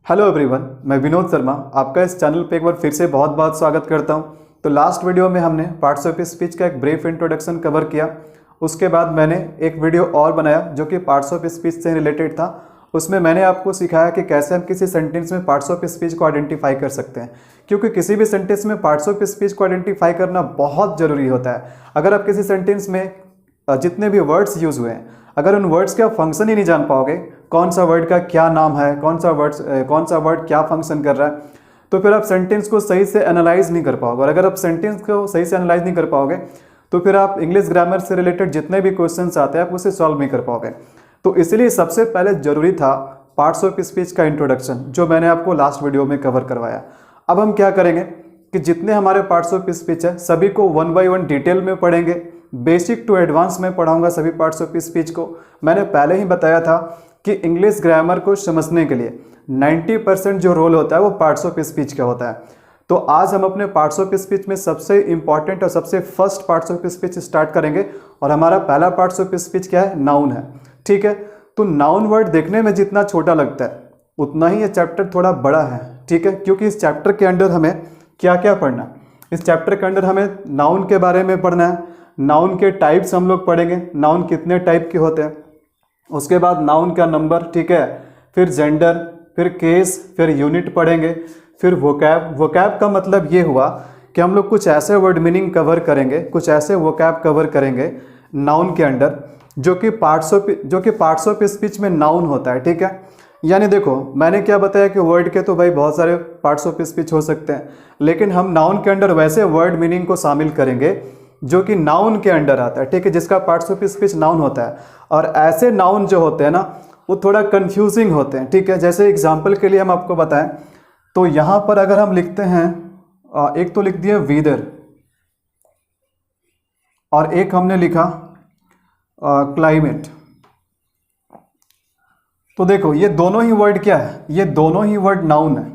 Hello everyone, मैं विनोद शर्मा आपका इस चैनल पे एक बार फिर से बहुत बहुत स्वागत करता हूं। तो लास्ट वीडियो में हमने पार्ट्स ऑफ स्पीच का एक ब्रीफ इंट्रोडक्शन कवर किया। उसके बाद मैंने एक वीडियो और बनाया जो कि पार्ट्स ऑफ स्पीच से रिलेटेड था। उसमें मैंने आपको सिखाया कि कैसे हम किसी सेंटेंस में पार्ट्स ऑफ स्पीच को आइडेंटिफाई कर सकते हैं, क्योंकि किसी भी सेंटेंस में पार्ट्स ऑफ स्पीच को आइडेंटिफाई करना बहुत ज़रूरी होता है। अगर आप किसी सेंटेंस में जितने भी वर्ड्स यूज़ हुए हैं, अगर उन वर्ड्स का फंक्शन ही नहीं जान पाओगे, कौन सा वर्ड का क्या नाम है, कौन सा वर्ड क्या फंक्शन कर रहा है, तो फिर आप सेंटेंस को सही से एनालाइज नहीं कर पाओगे। और अगर आप सेंटेंस को सही से एनालाइज नहीं कर पाओगे तो फिर आप इंग्लिश ग्रामर से रिलेटेड जितने भी क्वेश्चंस आते हैं आप उसे सॉल्व नहीं कर पाओगे। तो इसलिए सबसे पहले ज़रूरी था पार्ट्स ऑफ स्पीच का इंट्रोडक्शन, जो मैंने आपको लास्ट वीडियो में कवर करवाया। अब हम क्या करेंगे कि जितने हमारे पार्ट्स ऑफ स्पीच है सभी को वन बाय वन डिटेल में पढ़ेंगे। बेसिक टू एडवांस में पढ़ाऊंगा सभी पार्ट्स ऑफ स्पीच को। मैंने पहले ही बताया था कि इंग्लिश ग्रामर को समझने के लिए 90% जो रोल होता है वो पार्ट्स ऑफ स्पीच का होता है। तो आज हम अपने पार्ट्स ऑफ स्पीच में सबसे इंपॉर्टेंट और सबसे first parts of speech start करेंगे। और हमारा पहला पार्ट्स ऑफ स्पीच क्या है? नाउन है। ठीक है, तो नाउन वर्ड देखने में जितना छोटा लगता है उतना ही ये चैप्टर थोड़ा बड़ा है। ठीक है, क्योंकि इस चैप्टर के अंदर हमें क्या क्या पढ़ना है? इस चैप्टर के अंदर हमें नाउन के बारे में पढ़ना है, नाउन के टाइप्स हम लोग पढ़ेंगे, नाउन कितने टाइप के होते हैं, उसके बाद नाउन का नंबर, ठीक है, फिर जेंडर, फिर केस, फिर यूनिट पढ़ेंगे, फिर वोकैब। वोकैब का मतलब ये हुआ कि हम लोग कुछ ऐसे वर्ड मीनिंग कवर करेंगे, कुछ ऐसे वोकैब कवर करेंगे नाउन के अंदर जो कि पार्ट्स ऑफ स्पीच में नाउन होता है। ठीक है, यानी देखो मैंने क्या बताया कि वर्ड के तो भाई बहुत सारे पार्ट्स ऑफ स्पीच हो सकते हैं, लेकिन हम नाउन के अंदर वैसे वर्ड मीनिंग को शामिल करेंगे जो कि नाउन के अंडर आता है। ठीक है, जिसका पार्ट्स ऑफ स्पीच नाउन होता है। और ऐसे नाउन जो होते हैं ना वो थोड़ा कंफ्यूजिंग होते हैं। ठीक है, जैसे एग्जांपल के लिए हम आपको बताएं तो यहाँ पर अगर हम लिखते हैं एक तो लिख दिया वीदर और एक हमने लिखा क्लाइमेट। तो देखो ये दोनों ही वर्ड क्या है? ये दोनों ही वर्ड नाउन है,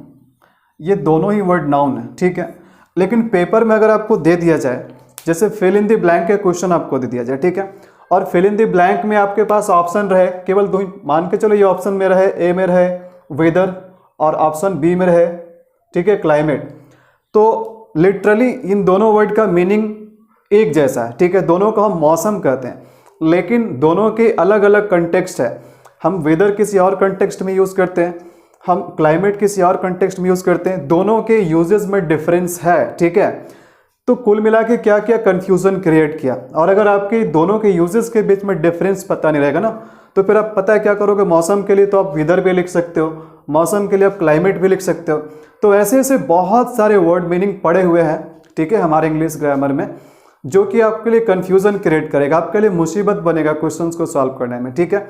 ये दोनों ही वर्ड नाउन है। ठीक है, लेकिन पेपर में अगर आपको दे दिया जाए, जैसे फिल इन द ब्लैंक का क्वेश्चन आपको दे दिया जाए, ठीक है, और फिल इन द ब्लैंक में आपके पास ऑप्शन रहे केवल दो ही, मान के चलो ये ऑप्शन में रहे, ए में रहे वेदर और ऑप्शन बी में रहे, ठीक है, क्लाइमेट। तो लिटरली इन दोनों वर्ड का मीनिंग एक जैसा है। ठीक है, दोनों को हम मौसम कहते हैं, लेकिन दोनों के अलग अलग कंटेक्स्ट है। हम वेदर किसी और कंटेक्स्ट में यूज़ करते हैं, हम क्लाइमेट किसी और कंटेक्स्ट में यूज़ करते हैं, दोनों के यूजेस में डिफरेंस है। ठीक है, तो कुल मिला के क्या क्या कन्फ्यूज़न क्रिएट किया। और अगर आपके दोनों के यूजेस के बीच में डिफरेंस पता नहीं रहेगा ना तो फिर आप पता है क्या करोगे? मौसम के लिए तो आप वेदर भी लिख सकते हो, मौसम के लिए आप क्लाइमेट भी लिख सकते हो। तो ऐसे ऐसे बहुत सारे वर्ड मीनिंग पड़े हुए हैं, ठीक है, हमारे इंग्लिश ग्रामर में, जो कि आपके लिए कन्फ्यूज़न क्रिएट करेगा, आपके लिए मुसीबत बनेगा क्वेश्चन को सॉल्व करने में। ठीक है,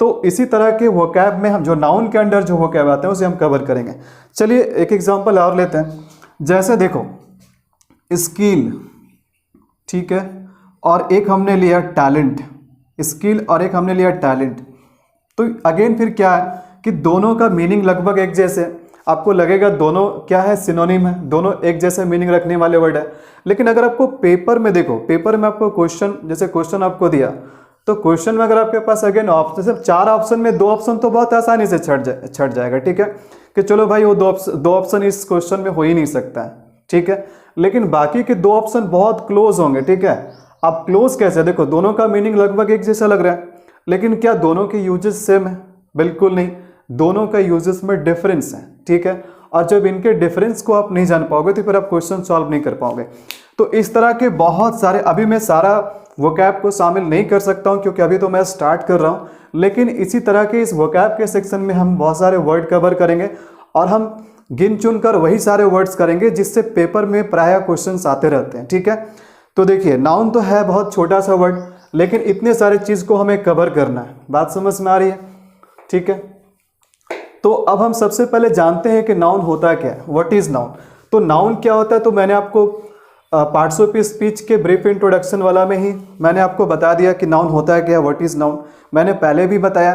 तो इसी तरह के वोकैब में हम जो नाउन के अंडर जो वोकैब आते हैं उसे हम कवर करेंगे। चलिए एक एग्जाम्पल और लेते हैं। जैसे देखो स्किल, ठीक है, और एक हमने लिया टैलेंट, स्किल और एक हमने लिया टैलेंट। तो अगेन फिर क्या है कि दोनों का मीनिंग लगभग एक जैसे, आपको लगेगा दोनों क्या है? सिनोनिम है, दोनों एक जैसे मीनिंग रखने वाले वर्ड है। लेकिन अगर आपको पेपर में देखो, पेपर में आपको क्वेश्चन, जैसे क्वेश्चन आपको दिया तो क्वेश्चन में अगर आपके पास अगेन ऑप्शन, सिर्फ 4 ऑप्शन में 2 ऑप्शन तो बहुत आसानी से छट जाएगा। ठीक है, कि चलो भाई वो दो ऑप्शन इस क्वेश्चन में हो ही नहीं सकता है। ठीक है, लेकिन बाकी के 2 ऑप्शन बहुत क्लोज होंगे। ठीक है, अब क्लोज कैसे? देखो दोनों का मीनिंग लगभग एक जैसा लग रहा है, लेकिन क्या दोनों के यूजेस सेम है? बिल्कुल नहीं, दोनों का यूजेस में डिफरेंस है। ठीक है, और जब इनके डिफरेंस को आप नहीं जान पाओगे तो फिर आप क्वेश्चन सॉल्व नहीं कर पाओगे। तो इस तरह के बहुत सारे, अभी मैं सारा वोकैब को शामिल नहीं कर सकता हूं क्योंकि अभी तो मैं स्टार्ट कर रहा हूं, लेकिन इसी तरह के इस वोकैब के सेक्शन में हम बहुत सारे वर्ड कवर करेंगे और हम गिन चुन कर वही सारे वर्ड्स करेंगे जिससे पेपर में प्रायः क्वेश्चंस आते रहते हैं। ठीक है, तो देखिए नाउन तो है बहुत छोटा सा वर्ड, लेकिन इतने सारे चीज़ को हमें कवर करना है। बात समझ में आ रही है? ठीक है, तो अब हम सबसे पहले जानते हैं कि नाउन होता क्या है, व्हाट इज नाउन। तो नाउन क्या होता है? तो मैंने आपको पार्ट्स ऑफ स्पीच के ब्रीफ इंट्रोडक्शन वाला में ही मैंने आपको बता दिया कि नाउन होता है क्या, व्हाट इज नाउन। मैंने पहले भी बताया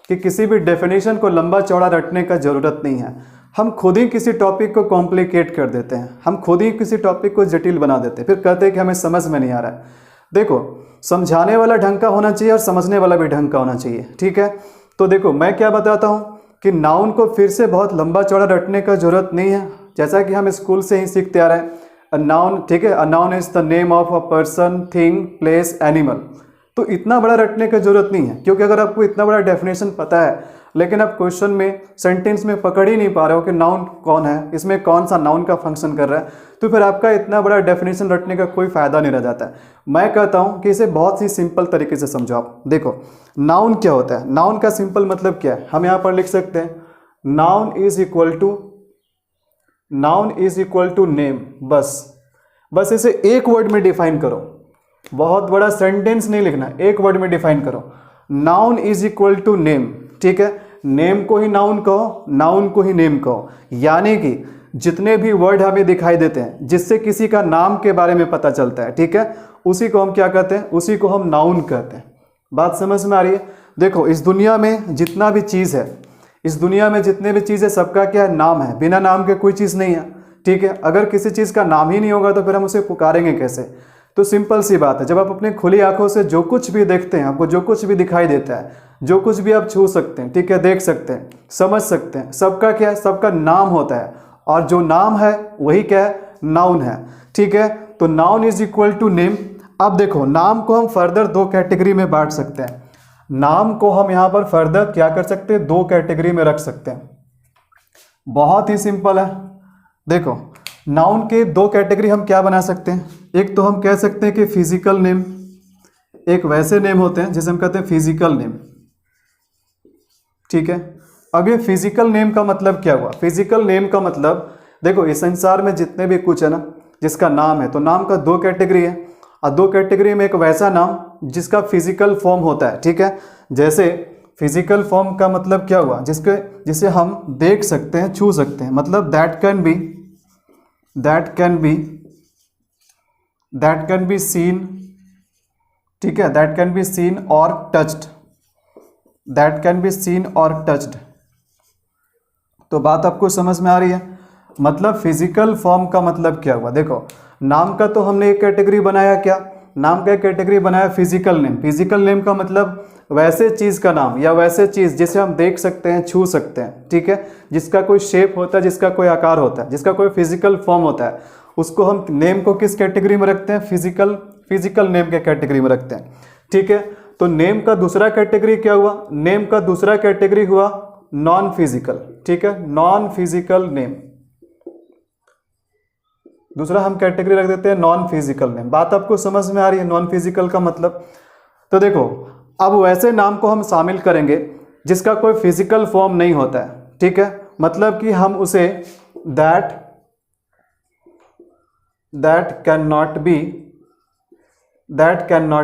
कि किसी भी डेफिनेशन को लंबा चौड़ा रटने का जरूरत नहीं है। हम खुद ही किसी टॉपिक को कॉम्प्लिकेट कर देते हैं, हम खुद ही किसी टॉपिक को जटिल बना देते हैं, फिर कहते हैं कि हमें समझ में नहीं आ रहा है। देखो समझाने वाला ढंग का होना चाहिए और समझने वाला भी ढंग का होना चाहिए। ठीक है, तो देखो मैं क्या बताता हूँ कि नाउन को फिर से बहुत लंबा चौड़ा रटने का जरूरत नहीं है, जैसा कि हम स्कूल से ही सीखते आ रहे हैं। अ नाउन, ठीक है, a noun is the name of a person, thing, place, animal. तो इतना बड़ा रटने की जरूरत नहीं है, क्योंकि अगर आपको इतना बड़ा डेफिनेशन पता है लेकिन आप क्वेश्चन में, सेंटेंस में पकड़ ही नहीं पा रहे हो कि नाउन कौन है, इसमें कौन सा नाउन का फंक्शन कर रहा है, तो फिर आपका इतना बड़ा डेफिनेशन रटने का कोई फायदा नहीं रह जाता है। मैं कहता हूँ कि इसे बहुत ही सिंपल तरीके से समझो आप। देखो नाउन क्या होता है, नाउन का सिंपल मतलब क्या है, हम यहाँ पर लिख सकते हैं noun is equal to name. बस इसे एक वर्ड में डिफाइन करो, बहुत बड़ा सेंटेंस नहीं लिखना, एक वर्ड में डिफाइन करो। Noun is equal to name, ठीक है, नेम को ही नाउन कहो, नाउन को ही नेम कहो। यानी कि जितने भी वर्ड हमें दिखाई देते हैं जिससे किसी का नाम के बारे में पता चलता है, ठीक है, उसी को हम क्या कहते हैं, उसी को हम नाउन कहते हैं। बात समझ में आ रही है? देखो इस दुनिया में जितना भी चीज़ है, इस दुनिया में जितने भी चीज़ है सबका क्या है, नाम है। बिना नाम के कोई चीज़ नहीं है, ठीक है। अगर किसी चीज़ का नाम ही नहीं होगा तो फिर हम उसे पुकारेंगे कैसे? तो सिंपल सी बात है, जब आप अपनी खुली आंखों से जो कुछ भी देखते हैं, आपको जो कुछ भी दिखाई देता है, जो कुछ भी आप छू सकते हैं, ठीक है, देख सकते हैं, समझ सकते हैं, सबका क्या है, सबका नाम होता है। और जो नाम है वही क्या है, नाउन है, ठीक है। तो noun is equal to name. अब देखो नाम को हम फर्दर दो कैटेगरी में बांट सकते हैं। नाम को हम यहाँ पर फर्दर क्या कर सकते हैं, दो कैटेगरी में रख सकते हैं। बहुत ही सिंपल है। देखो नाउन के दो कैटेगरी हम क्या बना सकते हैं, एक तो हम कह सकते हैं कि फिजिकल नेम, एक वैसे नेम होते हैं जिसे हम कहते हैं फिजिकल नेम, ठीक है। अब ये फिजिकल नेम का मतलब क्या हुआ? फिजिकल नेम का मतलब देखो इस संसार में जितने भी कुछ है ना जिसका नाम है, तो नाम का दो कैटेगरी है। और दो कैटेगरी में एक वैसा नाम जिसका फिजिकल फॉर्म होता है, ठीक है। जैसे फिजिकल फॉर्म का मतलब क्या हुआ, जिसे हम देख सकते हैं, छू सकते हैं, मतलब दैट कैन बी सीन, ठीक है, दैट कैन बी सीन और touched, that can be seen और टच्ड। तो बात आपको समझ में आ रही है? मतलब फिजिकल फॉर्म का मतलब क्या हुआ? देखो नाम का तो हमने एक कैटेगरी बनाया, क्या नाम का एक कैटेगरी बनाया फिजिकल नेम। फिजिकल नेम का मतलब वैसे चीज़ का नाम या वैसे चीज़ जिसे हम देख सकते हैं, छू सकते हैं, ठीक है, जिसका कोई शेप होता है, जिसका कोई आकार होता है, जिसका कोई फिजिकल फॉर्म होता है, उसको हम नेम को किस कैटेगरी में रखते हैं, फिजिकल नेम के कैटेगरी में रखते हैं, ठीक है। तो नेम का दूसरा कैटेगरी क्या हुआ? नेम का दूसरा कैटेगरी हुआ नॉन फिजिकल, ठीक है, नॉन फिजिकल नेम। दूसरा हम कैटेगरी रख देते हैं नॉन फिजिकल नेम। बात आपको समझ में आ रही है नॉन फिजिकल का मतलब? तो देखो अब वैसे नाम को हम शामिल करेंगे जिसका कोई फिजिकल फॉर्म नहीं होता है, ठीक है, मतलब कि हम उसे that can not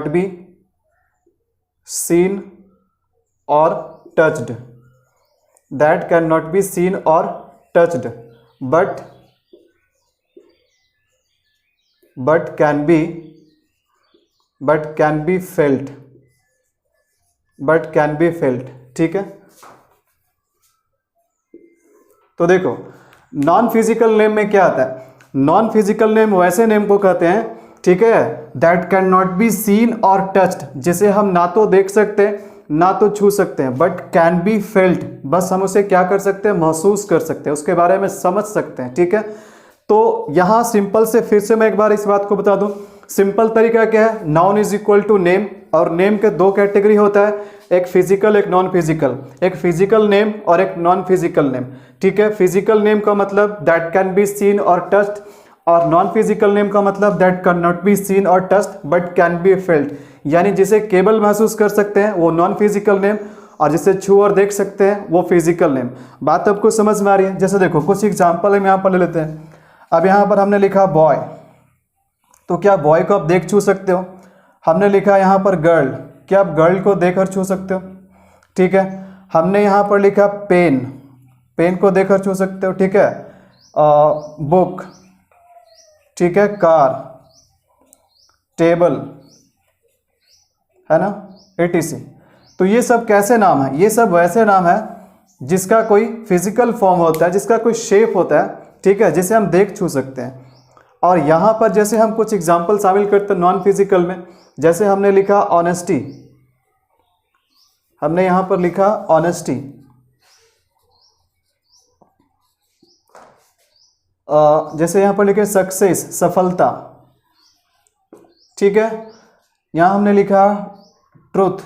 be seen और touched, that can not be seen और touched, but can be felt, ठीक है। तो देखो नॉन फिजिकल नेम में क्या आता है? नॉन फिजिकल नेम वैसे नेम को कहते हैं, ठीक है, that can not be seen और टच्ड, जिसे हम ना तो देख सकते हैं ना तो छू सकते हैं, बट कैन बी फेल्ट, बस हम उसे क्या कर सकते हैं, महसूस कर सकते हैं, उसके बारे में समझ सकते हैं, ठीक है। तो यहां सिंपल से फिर से मैं एक बार इस बात को बता दूं, सिंपल तरीका क्या है, noun is equal to name, और नेम के दो कैटेगरी होता है, एक फिजिकल एक नॉन फिजिकल, एक फिजिकल नेम और एक नॉन फिजिकल नेम, ठीक है। फिजिकल नेम का मतलब दैट कैन बी सीन और टच्ड, और नॉन फिजिकल नेम का मतलब that can not be seen और touched but can be felt, यानी जिसे केवल महसूस कर सकते हैं वो नॉन फिजिकल नेम, और जिसे छू और देख सकते हैं वो फिजिकल नेम। बात आपको समझ में आ रही है? जैसे देखो कुछ एग्जाम्पल हम यहाँ पर ले लेते हैं। अब यहाँ पर हमने लिखा बॉय, तो क्या बॉय को आप देख छू सकते हो? हमने लिखा यहाँ पर गर्ल, क्या आप गर्ल को देखकर छू सकते हो? ठीक है। हमने यहाँ पर लिखा पेन, पेन को देखकर छू सकते हो, ठीक है। बुक, ठीक है, कार, टेबल, है ना, etc। तो ये सब कैसे नाम है? ये सब वैसे नाम है जिसका कोई फिजिकल फॉर्म होता है, जिसका कोई शेप होता है, ठीक है, जिसे हम देख छू सकते हैं। और यहाँ पर जैसे हम कुछ एग्जाम्पल शामिल करते हैं नॉन फिजिकल में, जैसे हमने लिखा ऑनेस्टी, हमने यहाँ पर लिखा ऑनेस्टी, जैसे यहाँ पर लिखे सक्सेस, सफलता, ठीक है। यहाँ हमने लिखा ट्रुथ,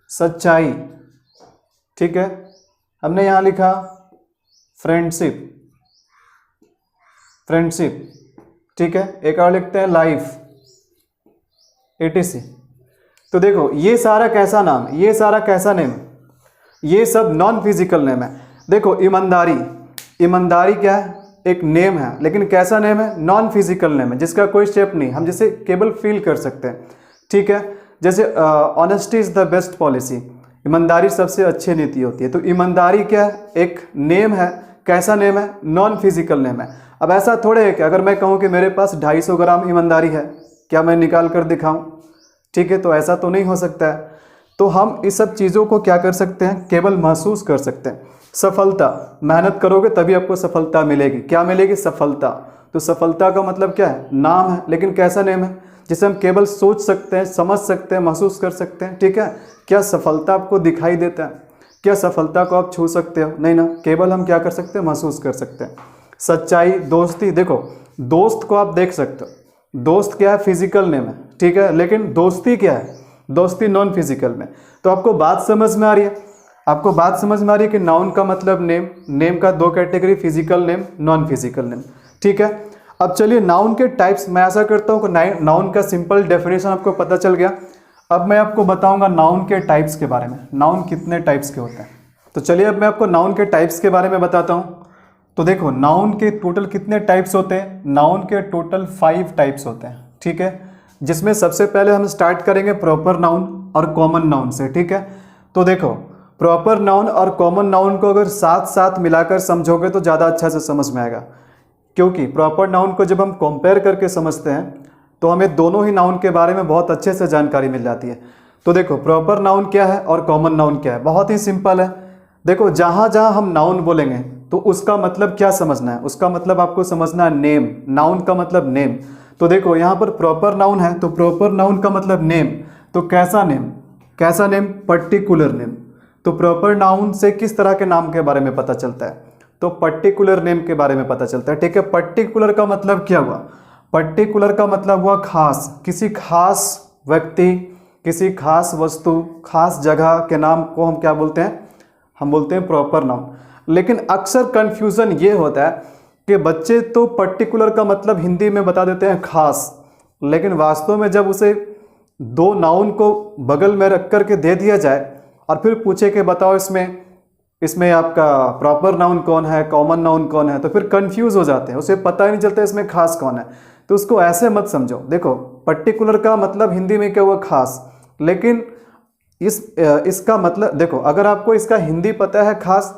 सच्चाई, ठीक है। हमने यहाँ लिखा फ्रेंडशिप, फ्रेंडशिप, ठीक है। एक और लिखते हैं लाइफ, etc। तो देखो ये सारा कैसा नाम, ये सारा कैसा नेम, ये सब नॉन फिजिकल नेम है। देखो ईमानदारी, ईमानदारी क्या है, एक नेम है, लेकिन कैसा नेम है, नॉन फिजिकल नेम है, जिसका कोई शेप नहीं, हम जिसे केवल फील कर सकते हैं, ठीक है। जैसे honesty is the best policy, ईमानदारी सबसे अच्छी नीति होती है। तो ईमानदारी क्या है, एक नेम है, कैसा नेम है, नॉन फिजिकल नेम है। अब ऐसा थोड़े है कि अगर मैं कहूँ कि मेरे पास 250 ग्राम ईमानदारी है, क्या मैं निकाल कर दिखाऊं, ठीक है, तो ऐसा तो नहीं हो सकता है। तो हम इस सब चीज़ों को क्या कर सकते हैं, केवल महसूस कर सकते हैं। सफलता, मेहनत करोगे तभी आपको सफलता मिलेगी, क्या मिलेगी, सफलता। तो सफलता का मतलब क्या है, नाम है, लेकिन कैसा नेम है, जिसे हम केवल सोच सकते हैं, समझ सकते हैं, महसूस कर सकते हैं, ठीक है। क्या सफलता आपको दिखाई देता है, क्या सफलता को आप छू सकते हो, नहीं ना, केवल हम क्या कर सकते हैं, महसूस कर सकते हैं। सच्चाई, दोस्ती, देखो दोस्त को आप देख सकते हो, दोस्त क्या है, फिजिकल नेम है, ठीक है, लेकिन दोस्ती क्या है, दोस्ती नॉन फिजिकल में। तो आपको बात समझ में आ रही है, आपको बात समझ में आ रही है कि नाउन का मतलब नेम, नेम का दो category, physical name, non physical name, ठीक है। अब चलिए नाउन के टाइप्स, मैं ऐसा करता हूँ कि नाउन का सिंपल डेफिनेशन आपको पता चल गया। अब मैं आपको बताऊंगा नाउन के टाइप्स के बारे में, नाउन कितने टाइप्स के होते हैं। तो चलिए अब मैं आपको नाउन के टाइप्स के बारे में बताता हूँ। तो देखो नाउन के टोटल कितने टाइप्स होते हैं, नाउन के टोटल 5 टाइप्स होते हैं, ठीक है। जिसमें सबसे पहले हम स्टार्ट करेंगे प्रॉपर नाउन और कॉमन नाउन से, ठीक है। तो देखो प्रॉपर नाउन और कॉमन नाउन को अगर साथ साथ मिलाकर समझोगे तो ज़्यादा अच्छा से समझ में आएगा, क्योंकि प्रॉपर नाउन को जब हम कंपेयर करके समझते हैं तो हमें दोनों ही नाउन के बारे में बहुत अच्छे से जानकारी मिल जाती है। तो देखो प्रॉपर नाउन क्या है और कॉमन नाउन क्या है, बहुत ही सिंपल है। देखो जहाँ जहाँ हम नाउन बोलेंगे तो उसका मतलब क्या समझना है, उसका मतलब आपको समझना है नेम, नाउन का मतलब नेम। तो देखो यहाँ पर प्रॉपर नाउन है, तो प्रॉपर नाउन का मतलब नेम, तो कैसा नेम, कैसा नेम, पर्टिकुलर नेम। तो प्रॉपर नाउन से किस तरह के नाम के बारे में पता चलता है, तो पर्टिकुलर नेम के बारे में पता चलता है, ठीक है। पर्टिकुलर का मतलब क्या हुआ, पर्टिकुलर का मतलब हुआ खास, किसी खास व्यक्ति, किसी खास वस्तु, खास जगह के नाम को हम क्या बोलते हैं, हम बोलते हैं प्रॉपर नाउन। लेकिन अक्सर कंफ्यूजन ये होता है कि बच्चे तो पर्टिकुलर का मतलब हिंदी में बता देते हैं खास, लेकिन वास्तव में जब उसे दो नाउन को बगल में रख कर के दे दिया जाए और फिर पूछे कि बताओ इसमें आपका प्रॉपर नाउन कौन है, कॉमन नाउन कौन है, तो फिर कंफ्यूज हो जाते हैं, उसे पता ही नहीं चलता इसमें खास कौन है। तो उसको ऐसे मत समझो। देखो पर्टिकुलर का मतलब हिंदी में क्या हुआ, खास, लेकिन इसका मतलब देखो अगर आपको इसका हिंदी पता है खास,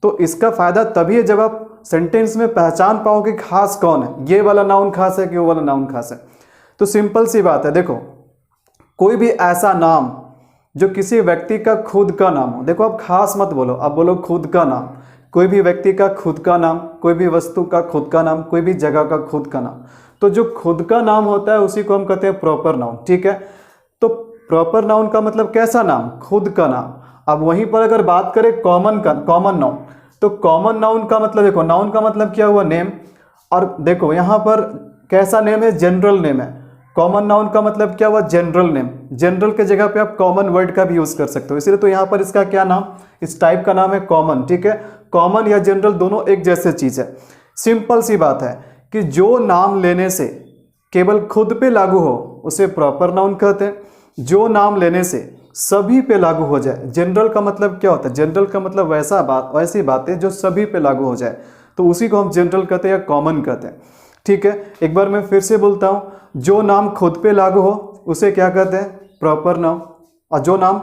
तो इसका फायदा तभी है जब आप सेंटेंस में पहचान पाओ कि खास कौन है, ये वाला नाउन खास है कि वो वाला नाउन खास है। तो सिंपल सी बात है, देखो कोई भी ऐसा नाम जो किसी व्यक्ति का खुद का नाम हो, देखो आप खास मत बोलो, आप बोलो खुद का नाम, कोई भी व्यक्ति का खुद का नाम, कोई भी वस्तु का खुद का नाम, कोई भी जगह का खुद का नाम। तो जो खुद का नाम होता है उसी को हम कहते हैं प्रॉपर नाउन, ठीक है। तो प्रॉपर नाउन का मतलब कैसा नाम, खुद का नाम। अब वहीं पर अगर बात करें कॉमन नाउन, तो कॉमन नाउन का मतलब देखो, नाउन का मतलब क्या हुआ, नेम, और देखो यहाँ पर कैसा नेम है, जनरल नेम है। कॉमन नाउन का मतलब क्या हुआ, जनरल नेम। जनरल के जगह पे आप कॉमन वर्ड का भी यूज कर सकते हो, इसलिए तो यहाँ पर इसका क्या नाम, इस टाइप का नाम है कॉमन, ठीक है। कॉमन या जनरल दोनों एक जैसे चीज है। सिंपल सी बात है कि जो नाम लेने से केवल खुद पे लागू हो उसे प्रॉपर नाउन कहते हैं, जो नाम लेने से सभी पे लागू हो जाए। जनरल का मतलब क्या होता है, जनरल का मतलब वैसी बातें जो सभी पे लागू हो जाए, तो उसी को हम जनरल कहते हैं या कॉमन कहते हैं, ठीक है। एक बार मैं फिर से बोलता हूँ, जो नाम खुद पे लागू हो उसे क्या कहते हैं, प्रॉपर नाउन, और जो नाम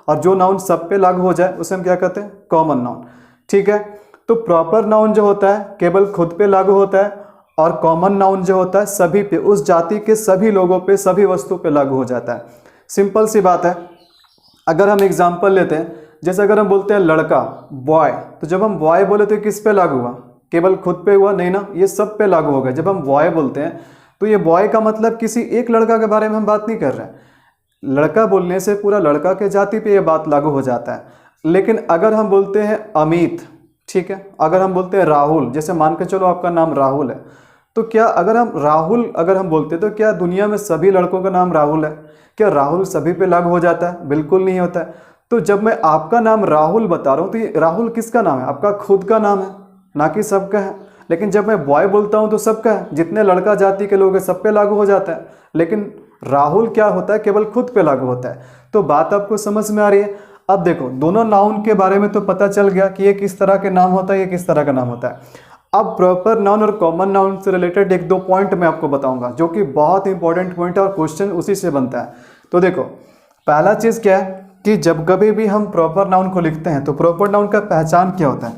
और जो नाउन सब पे लागू हो जाए उसे हम क्या कहते हैं, कॉमन नाउन, ठीक है। तो प्रॉपर नाउन जो होता है केवल खुद पे लागू होता है, और कॉमन नाउन जो होता है सभी पे, उस जाति के सभी लोगों पे, सभी वस्तु पे लागू हो जाता है। सिंपल सी बात है। अगर हम एग्जाम्पल लेते हैं, जैसे अगर हम बोलते हैं लड़का, बॉय, तो जब हम बॉय बोले तो किस पे लागू हुआ, केवल खुद पे हुआ, नहीं ना, ये सब पे लागू हो गया। जब हम बॉय बोलते हैं तो ये बॉय का मतलब किसी एक लड़का के बारे में हम बात नहीं कर रहे हैं, लड़का बोलने से पूरा लड़का के जाति पे ये बात लागू हो जाता है। लेकिन अगर हम बोलते हैं अमित, ठीक है। अगर हम बोलते हैं राहुल, जैसे मान के चलो आपका नाम राहुल है, तो क्या अगर हम राहुल अगर हम बोलते तो क्या दुनिया में सभी लड़कों का नाम राहुल है? क्या राहुल सभी पे लागू हो जाता है? बिल्कुल नहीं होता है। तो जब मैं आपका नाम राहुल बता रहा हूँ तो ये राहुल किसका नाम है? आपका खुद का नाम है, ना कि सबका है। लेकिन जब मैं बॉय बोलता हूँ तो सबका है, जितने लड़का जाति के लोग हैं सब पे लागू हो जाता है। लेकिन राहुल क्या होता है? केवल खुद पे लागू होता है। तो बात आपको समझ में आ रही है? अब देखो, दोनों नाउन के बारे में तो पता चल गया कि ये किस तरह के नाम होता है, ये किस तरह का नाम होता है। अब प्रॉपर नाउन और कॉमन नाउन से रिलेटेड एक दो पॉइंट मैं आपको बताऊंगा, जो कि बहुत इंपॉर्टेंट पॉइंट है और क्वेश्चन उसी से बनता है। तो देखो, पहला चीज़ क्या है कि जब कभी भी हम प्रॉपर नाउन को लिखते हैं तो प्रॉपर नाउन का पहचान क्या होता है?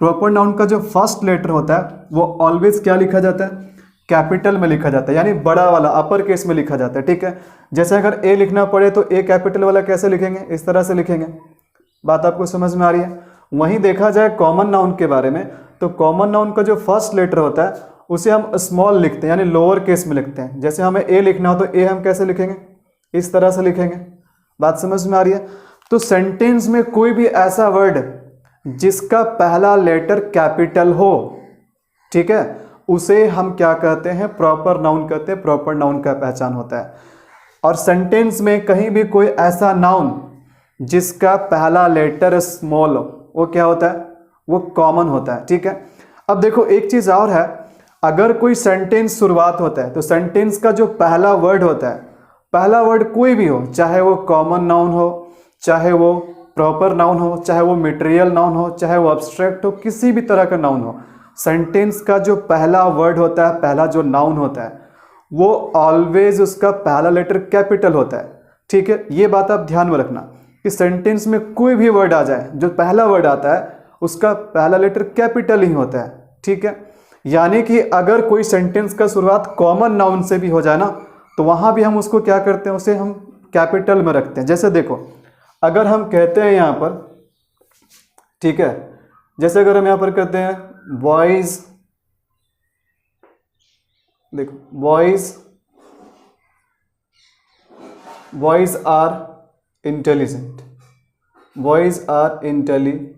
प्रॉपर नाउन का जो फर्स्ट लेटर होता है वो ऑलवेज क्या लिखा जाता है? कैपिटल में लिखा जाता है, यानी बड़ा वाला अपर केस में लिखा जाता है, ठीक है। जैसे अगर ए लिखना पड़े तो ए कैपिटल वाला कैसे लिखेंगे? इस तरह से लिखेंगे। बात आपको समझ में आ रही है? वहीं देखा जाए कॉमन नाउन के बारे में, तो कॉमन नाउन का जो फर्स्ट लेटर होता है उसे हम स्मॉल लिखते हैं, यानी लोअर केस में लिखते हैं। जैसे हमें ए लिखना हो तो ए हम कैसे लिखेंगे? इस तरह से लिखेंगे। बात समझ में आ रही है? तो सेंटेंस में कोई भी ऐसा वर्ड जिसका पहला लेटर कैपिटल हो, ठीक है, उसे हम क्या कहते हैं? प्रॉपर नाउन कहते हैं। प्रॉपर नाउन का पहचान होता है। और सेंटेंस में कहीं भी कोई ऐसा नाउन जिसका पहला लेटर स्मॉल हो, वो क्या होता है? वो कॉमन होता है, ठीक है। अब देखो, एक चीज और है, अगर कोई सेंटेंस शुरुआत होता है तो सेंटेंस का जो पहला वर्ड होता है, पहला वर्ड कोई भी हो, चाहे वो कॉमन नाउन हो, चाहे वो प्रॉपर नाउन हो, चाहे वो मटेरियल नाउन हो, चाहे वो एब्स्ट्रैक्ट हो, किसी भी तरह का नाउन हो, सेंटेंस का जो पहला वर्ड होता है, पहला जो नाउन होता है, वो ऑलवेज उसका पहला लेटर कैपिटल होता है, ठीक है। ये बात आप ध्यान में रखना कि सेंटेंस में कोई भी वर्ड आ जाए, जो पहला वर्ड आता है उसका पहला लेटर कैपिटल ही होता है, ठीक है। यानी कि अगर कोई सेंटेंस का शुरुआत कॉमन नाउन से भी हो जाए ना, तो वहां भी हम उसको क्या करते हैं? उसे हम कैपिटल में रखते हैं। जैसे देखो, अगर हम कहते हैं यहां पर, ठीक है, जैसे अगर हम यहां पर कहते हैं बॉयज, देखो, boys are intelligent, boys are intelligent.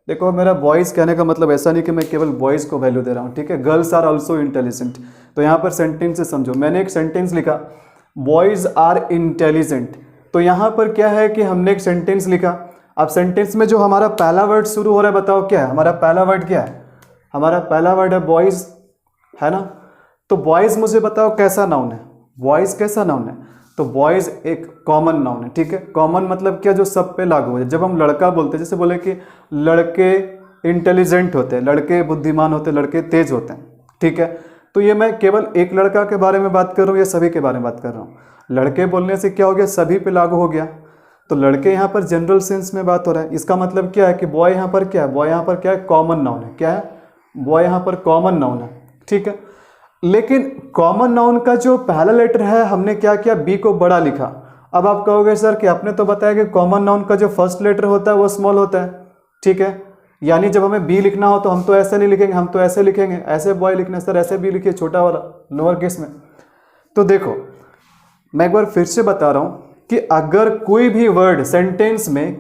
देखो, मेरा बॉयज कहने का मतलब ऐसा नहीं कि मैं केवल बॉयज को वैल्यू दे रहा हूं, ठीक है। Girls are also intelligent. तो यहां पर सेंटेंस से समझो, मैंने एक सेंटेंस लिखा बॉयज आर इंटेलिजेंट, तो यहां पर क्या है कि हमने एक सेंटेंस लिखा। अब सेंटेंस में जो हमारा पहला वर्ड शुरू हो रहा है, बताओ क्या है? हमारा पहला वर्ड क्या है? हमारा पहला वर्ड है बॉयज, है ना। तो बॉयज मुझे बताओ कैसा नाउन है? बॉयज कैसा नाउन है? तो बॉयज एक कॉमन नाउन है, ठीक है। कॉमन मतलब क्या? जो सब पे लागू हो जाए। जब हम लड़का बोलते हैं, जैसे बोले कि लड़के इंटेलिजेंट होते हैं, लड़के बुद्धिमान होते हैं, लड़के तेज होते हैं, ठीक है। तो ये मैं केवल एक लड़का के बारे में बात कर रहा हूँ या सभी के बारे में बात कर रहा हूँ? लड़के बोलने से क्या हो गया? सभी पे लागू हो गया। तो लड़के यहाँ पर जनरल सेंस में बात हो रहा है। इसका मतलब क्या है कि बॉय यहाँ पर क्या है? बॉय यहाँ पर क्या है? कॉमन नाउन है। क्या है? बॉय यहाँ पर कॉमन नाउन है, ठीक है। लेकिन कॉमन नाउन का जो पहला लेटर है, हमने क्या किया? बी को बड़ा लिखा। अब आप कहोगे सर कि आपने तो बताया कि कॉमन नाउन का जो फर्स्ट लेटर होता है वो स्मॉल होता है, ठीक है। यानी जब हमें बी लिखना हो तो हम तो ऐसे नहीं लिखेंगे, हम तो ऐसे लिखेंगे, ऐसे बॉय लिखना। सर ऐसे बी लिखिए, छोटा वाला, लोअर केस में। तो देखो, मैं एक बार फिर से बता रहा हूं कि अगर कोई भी वर्ड सेंटेंस में,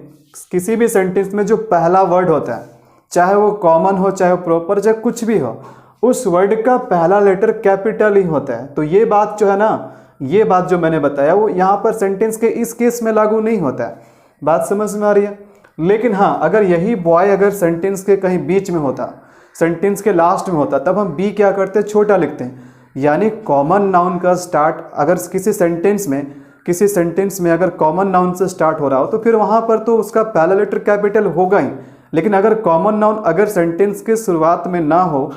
किसी भी सेंटेंस में जो पहला वर्ड होता है, चाहे वो कॉमन हो, चाहे वो प्रॉपर, चाहे कुछ भी हो, उस वर्ड का पहला लेटर कैपिटल ही होता है। तो ये बात जो है ना, ये बात जो मैंने बताया वो यहाँ पर सेंटेंस के इस केस में लागू नहीं होता है। बात समझ में आ रही है? लेकिन हाँ, अगर यही बॉय अगर सेंटेंस के कहीं बीच में होता, सेंटेंस के लास्ट में होता, तब हम बी क्या करते हैं? छोटा लिखते हैं। यानी कॉमन नाउन का स्टार्ट अगर किसी सेंटेंस में अगर कॉमन नाउन से स्टार्ट हो रहा हो तो फिर वहाँ पर तो उसका पहला लेटर कैपिटल होगा ही। लेकिन अगर कॉमन नाउन अगर सेंटेंस के शुरुआत में ना हो,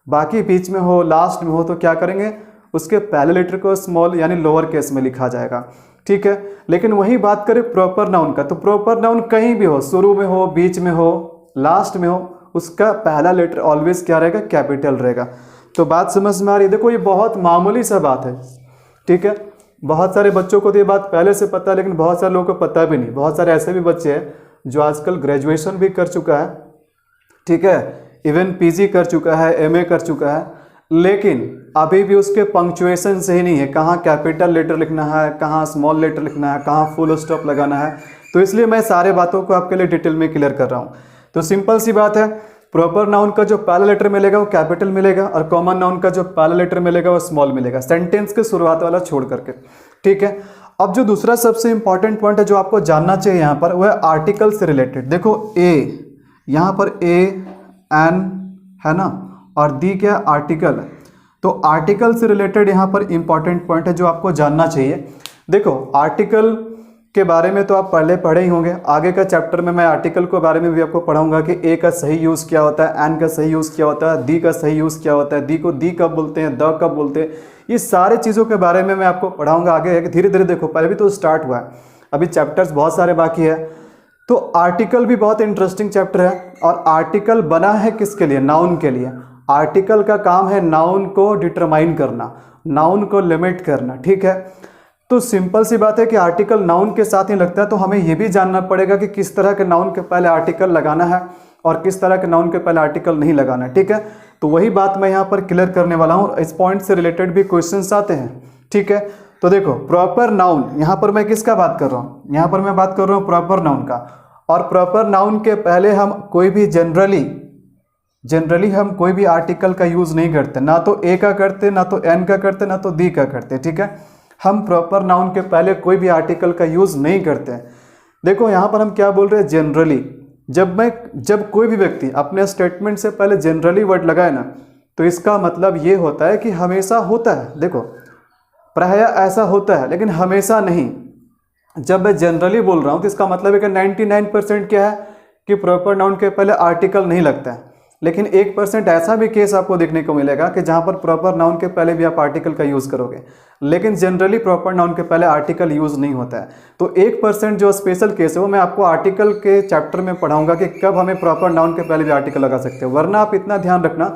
बाकी बीच में हो, लास्ट में हो, तो क्या करेंगे? उसके पहले लेटर को स्मॉल यानी लोअर केस में लिखा जाएगा, ठीक है। लेकिन वही बात करें प्रॉपर नाउन का, तो प्रॉपर नाउन कहीं भी हो, शुरू में हो, बीच में हो, लास्ट में हो, उसका पहला लेटर ऑलवेज क्या रहेगा? कैपिटल रहेगा। तो बात समझ में आ रही है? देखो, ये बहुत मामूली सा बात है, ठीक है। बहुत सारे बच्चों को तो ये बात पहले से पता है, लेकिन बहुत सारे लोगों को पता भी नहीं। बहुत सारे ऐसे भी बच्चे हैं जो आजकल ग्रेजुएशन भी कर चुका है, ठीक है, इवन पीजी कर चुका है, एमए कर चुका है, लेकिन अभी भी उसके पंक्चुएशन सही नहीं है। कहाँ कैपिटल लेटर लिखना है, कहाँ स्मॉल लेटर लिखना है, कहाँ फुल स्टॉप लगाना है, तो इसलिए मैं सारे बातों को आपके लिए डिटेल में क्लियर कर रहा हूँ। तो सिंपल सी बात है, प्रॉपर नाउन का जो पहला लेटर मिलेगा वो कैपिटल मिलेगा और कॉमन नाउन का जो पहला लेटर मिलेगा वो स्मॉल मिलेगा, सेंटेंस के शुरुआत वाला छोड़ करके, ठीक है। अब जो दूसरा सबसे इंपॉर्टेंट पॉइंट है जो आपको जानना चाहिए यहाँ पर, वो है आर्टिकल से रिलेटेड। देखो ए, यहाँ पर ए एन है ना, और दी क्या आर्टिकल है। तो आर्टिकल से रिलेटेड यहाँ पर इंपॉर्टेंट पॉइंट है जो आपको जानना चाहिए। देखो आर्टिकल के बारे में तो आप पहले पढ़े ही होंगे, आगे का चैप्टर में मैं आर्टिकल के बारे में भी आपको पढ़ाऊंगा कि ए का सही यूज़ क्या होता है, एन का सही यूज़ क्या होता है, दी का सही यूज़ क्या होता है, दी को दी कब बोलते हैं, द कब बोलते हैं, ये सारे चीज़ों के बारे में मैं आपको पढ़ाऊंगा आगे। धीरे धीरे देखो, पहले भी तो स्टार्ट हुआ है, अभी चैप्टर्स बहुत सारे बाकी है। तो आर्टिकल भी बहुत इंटरेस्टिंग चैप्टर है, और आर्टिकल बना है किसके लिए, नाउन के लिए। आर्टिकल का काम है नाउन को डिटरमाइन करना, नाउन को लिमिट करना, ठीक है। तो सिंपल सी बात है कि आर्टिकल नाउन के साथ ही लगता है, तो हमें यह भी जानना पड़ेगा कि किस तरह के नाउन के पहले आर्टिकल लगाना है और किस तरह के नाउन के पहले आर्टिकल नहीं लगाना है, ठीक है। तो वही बात मैं यहाँ पर क्लियर करने वाला हूँ। इस पॉइंट से रिलेटेड भी क्वेश्चंस आते हैं, ठीक है। तो देखो प्रॉपर नाउन, यहाँ पर मैं किसका बात कर रहा हूँ, यहाँ पर मैं बात कर रहा हूँ प्रॉपर नाउन का। और प्रॉपर नाउन के पहले हम कोई भी जनरली हम कोई भी आर्टिकल का यूज़ नहीं करते, ना तो ए का करते, ना तो एन का करते, ना तो दी का करते, ठीक है। हम प्रॉपर नाउन के पहले कोई भी आर्टिकल का यूज़ नहीं करते हैं। देखो यहाँ पर हम क्या बोल रहे हैं, जनरली। जब कोई भी व्यक्ति अपने स्टेटमेंट से पहले जनरली वर्ड लगाए ना, तो इसका मतलब ये होता है कि हमेशा होता है। देखो प्राय ऐसा होता है, लेकिन हमेशा नहीं। जब मैं जनरली बोल रहा हूँ तो इसका मतलब है कि 99% क्या है कि प्रॉपर नाउन के पहले आर्टिकल नहीं लगता है। लेकिन 1% ऐसा भी केस आपको देखने को मिलेगा कि जहाँ पर प्रॉपर नाउन के पहले भी आप आर्टिकल का यूज़ करोगे, लेकिन जनरली प्रॉपर नाउन के पहले आर्टिकल यूज़ नहीं होता है। तो 1% जो स्पेशल केस है वो मैं आपको आर्टिकल के चैप्टर में पढ़ाऊंगा कि कब हमें प्रॉपर नाउन के पहले भी आर्टिकल लगा सकते हैं। वरना आप इतना ध्यान रखना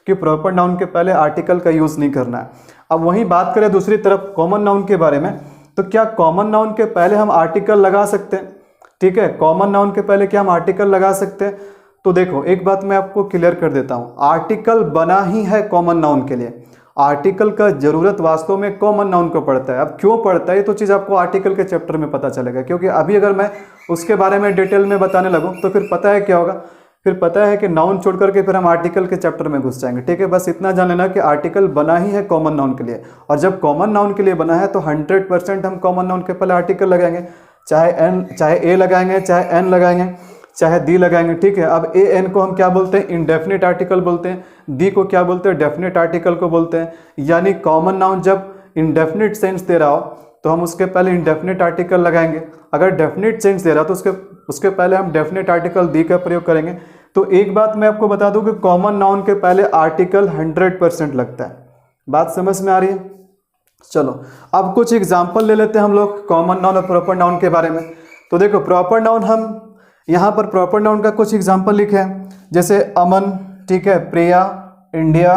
कि प्रॉपर नाउन के पहले आर्टिकल का यूज़ नहीं करना है। अब वहीं बात करें दूसरी तरफ कॉमन नाउन के बारे में, तो क्या कॉमन नाउन के पहले हम आर्टिकल लगा सकते हैं, ठीक है। कॉमन नाउन के पहले क्या हम आर्टिकल लगा सकते हैं? तो देखो एक बात मैं आपको क्लियर कर देता हूँ, आर्टिकल बना ही है कॉमन नाउन के लिए। आर्टिकल का जरूरत वास्तव में कॉमन नाउन को पड़ता है। अब क्यों पड़ता है ये तो चीज़ आपको आर्टिकल के चैप्टर में पता चलेगा, क्योंकि अभी अगर मैं उसके बारे में डिटेल में बताने लगूँ तो फिर पता है क्या होगा, फिर पता है कि नाउन छोड़ करके फिर हम आर्टिकल के चैप्टर में घुस जाएंगे, ठीक है। बस इतना जान लेना कि आर्टिकल बना ही है कॉमन नाउन के लिए, और जब कॉमन नाउन के लिए बना है तो 100% हम कॉमन नाउन के पहले आर्टिकल लगाएंगे, चाहे ए लगाएंगे, चाहे एन लगाएंगे, चाहे दी लगाएंगे, ठीक है। अब ए एन को हम क्या बोलते हैं, इंडेफिनिट आर्टिकल बोलते हैं। दी को क्या बोलते हैं, डेफिनेट आर्टिकल को बोलते हैं। यानी कॉमन नाउन जब इंडेफिनिट सेंस दे रहा हो तो हम उसके पहले इंडेफिनिट आर्टिकल लगाएंगे। अगर डेफिनेट सेंस दे रहा तो उसके पहले हम डेफिनेट आर्टिकल दी का प्रयोग करेंगे। तो एक बात मैं आपको बता दूं कि कॉमन नाउन के पहले आर्टिकल 100% लगता है। बात समझ में आ रही है? चलो अब कुछ एग्जाम्पल ले लेते हैं हम लोग कॉमन नाउन और प्रॉपर नाउन के बारे में। तो देखो प्रॉपर नाउन, हम यहाँ पर प्रॉपर नाउन का कुछ एग्जाम्पल लिखे हैं, जैसे अमन, ठीक है, प्रिया, इंडिया,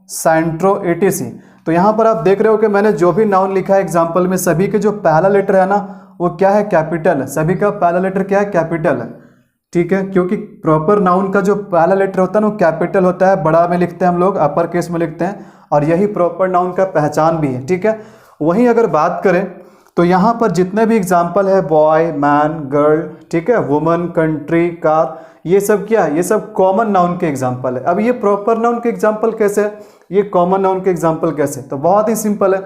सैंट्रो, एटीसी। तो यहाँ पर आप देख रहे हो कि मैंने जो भी नाउन लिखा है एग्जाम्पल में, सभी के जो पहला लेटर है ना वो क्या है, कैपिटल है। सभी का पहला लेटर क्या है, कैपिटल है, ठीक है। क्योंकि प्रॉपर नाउन का जो पहला लेटर होता है ना वो कैपिटल होता है, बड़ा में लिखते हैं हम लोग, अपर केस में लिखते हैं, और यही प्रॉपर नाउन का पहचान भी है, ठीक है। वहीं अगर बात करें तो यहाँ पर जितने भी एग्जाम्पल है, बॉय, मैन, गर्ल, ठीक है, वुमन, कंट्री, कार, ये सब क्या है, ये सब कॉमन नाउन के एग्जाम्पल है। अब ये प्रॉपर नाउन के एग्जाम्पल कैसे है, ये कॉमन नाउन के एग्जाम्पल कैसे? तो बहुत ही सिंपल है।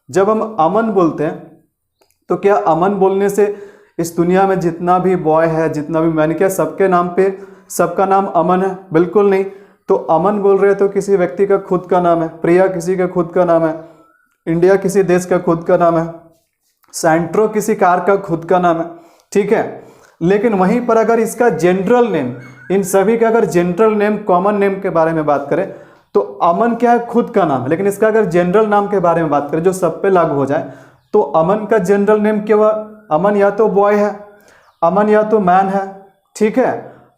जब हम अमन बोलते हैं तो क्या अमन बोलने से इस दुनिया में जितना भी बॉय है, जितना भी मैन, क्या सबके नाम पे सबका नाम अमन है? बिल्कुल नहीं। तो अमन बोल रहे तो किसी व्यक्ति का खुद का नाम है, प्रिया किसी का खुद का नाम है, इंडिया किसी देश का खुद का नाम है, सैंट्रो किसी कार का खुद का नाम है, ठीक है। लेकिन वहीं पर अगर इसका जनरल नेम, इन सभी का अगर जनरल नेम, कॉमन नेम के बारे में बात करें तो अमन क्या है, खुद का नाम है। लेकिन इसका अगर जनरल नाम के बारे में बात करें जो सब पे लागू हो जाए, तो अमन का जनरल नेम क्या हुआ, अमन या तो बॉय है, अमन या तो मैन है, ठीक है।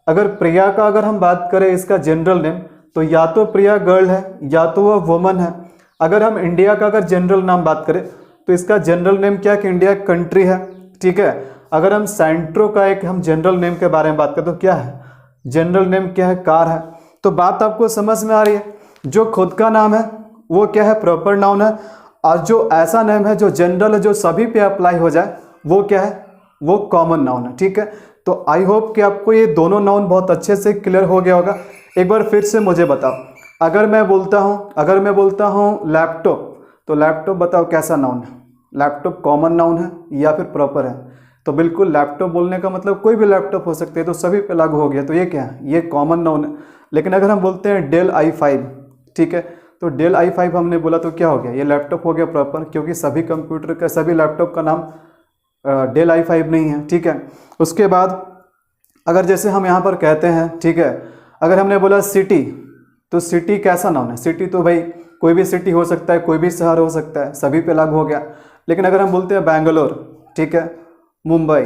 अगर प्रिया का अगर हम बात करें इसका जनरल नेम, तो या तो प्रिया गर्ल है या तो वह वुमन है। अगर हम इंडिया का अगर जनरल नाम बात करें तो इसका जनरल नेम क्या है कि इंडिया कंट्री है, ठीक है। अगर हम सैंट्रो का एक हम जनरल नेम के बारे में बात करें तो क्या है, जनरल नेम क्या है, कार है। तो बात आपको समझ में आ रही है? जो खुद का नाम है वो क्या है, प्रॉपर नाउन है, और जो ऐसा नेम है जो जनरल है, जो सभी पे अप्लाई हो जाए, वो क्या है, वो कॉमन नाउन है। ठीक है, तो आई होप कि आपको ये दोनों नाउन बहुत अच्छे से क्लियर हो गया होगा। एक बार फिर से मुझे बताओ, अगर मैं बोलता हूँ लैपटॉप, तो लैपटॉप बताओ कैसा नाउन है? लैपटॉप कॉमन नाउन है या फिर प्रॉपर है? तो बिल्कुल लैपटॉप बोलने का मतलब कोई भी लैपटॉप हो सकते हैं, तो सभी पे लागू हो गया, तो ये क्या है? ये कॉमन नाउन है। लेकिन अगर हम बोलते हैं डेल i5, ठीक है, तो डेल i5 हमने बोला तो क्या हो गया? ये लैपटॉप हो गया प्रॉपर, क्योंकि सभी कंप्यूटर का, सभी लैपटॉप का नाम डेल i5 नहीं है। ठीक है, उसके बाद अगर जैसे हम यहाँ पर कहते हैं, ठीक है, अगर हमने बोला सिटी, तो सिटी कैसा नाउन है? सिटी तो भाई कोई भी सिटी हो सकता है, कोई भी शहर हो सकता है, सभी पे लागू हो गया। लेकिन अगर हम बोलते हैं बैंगलोर, ठीक है, मुंबई,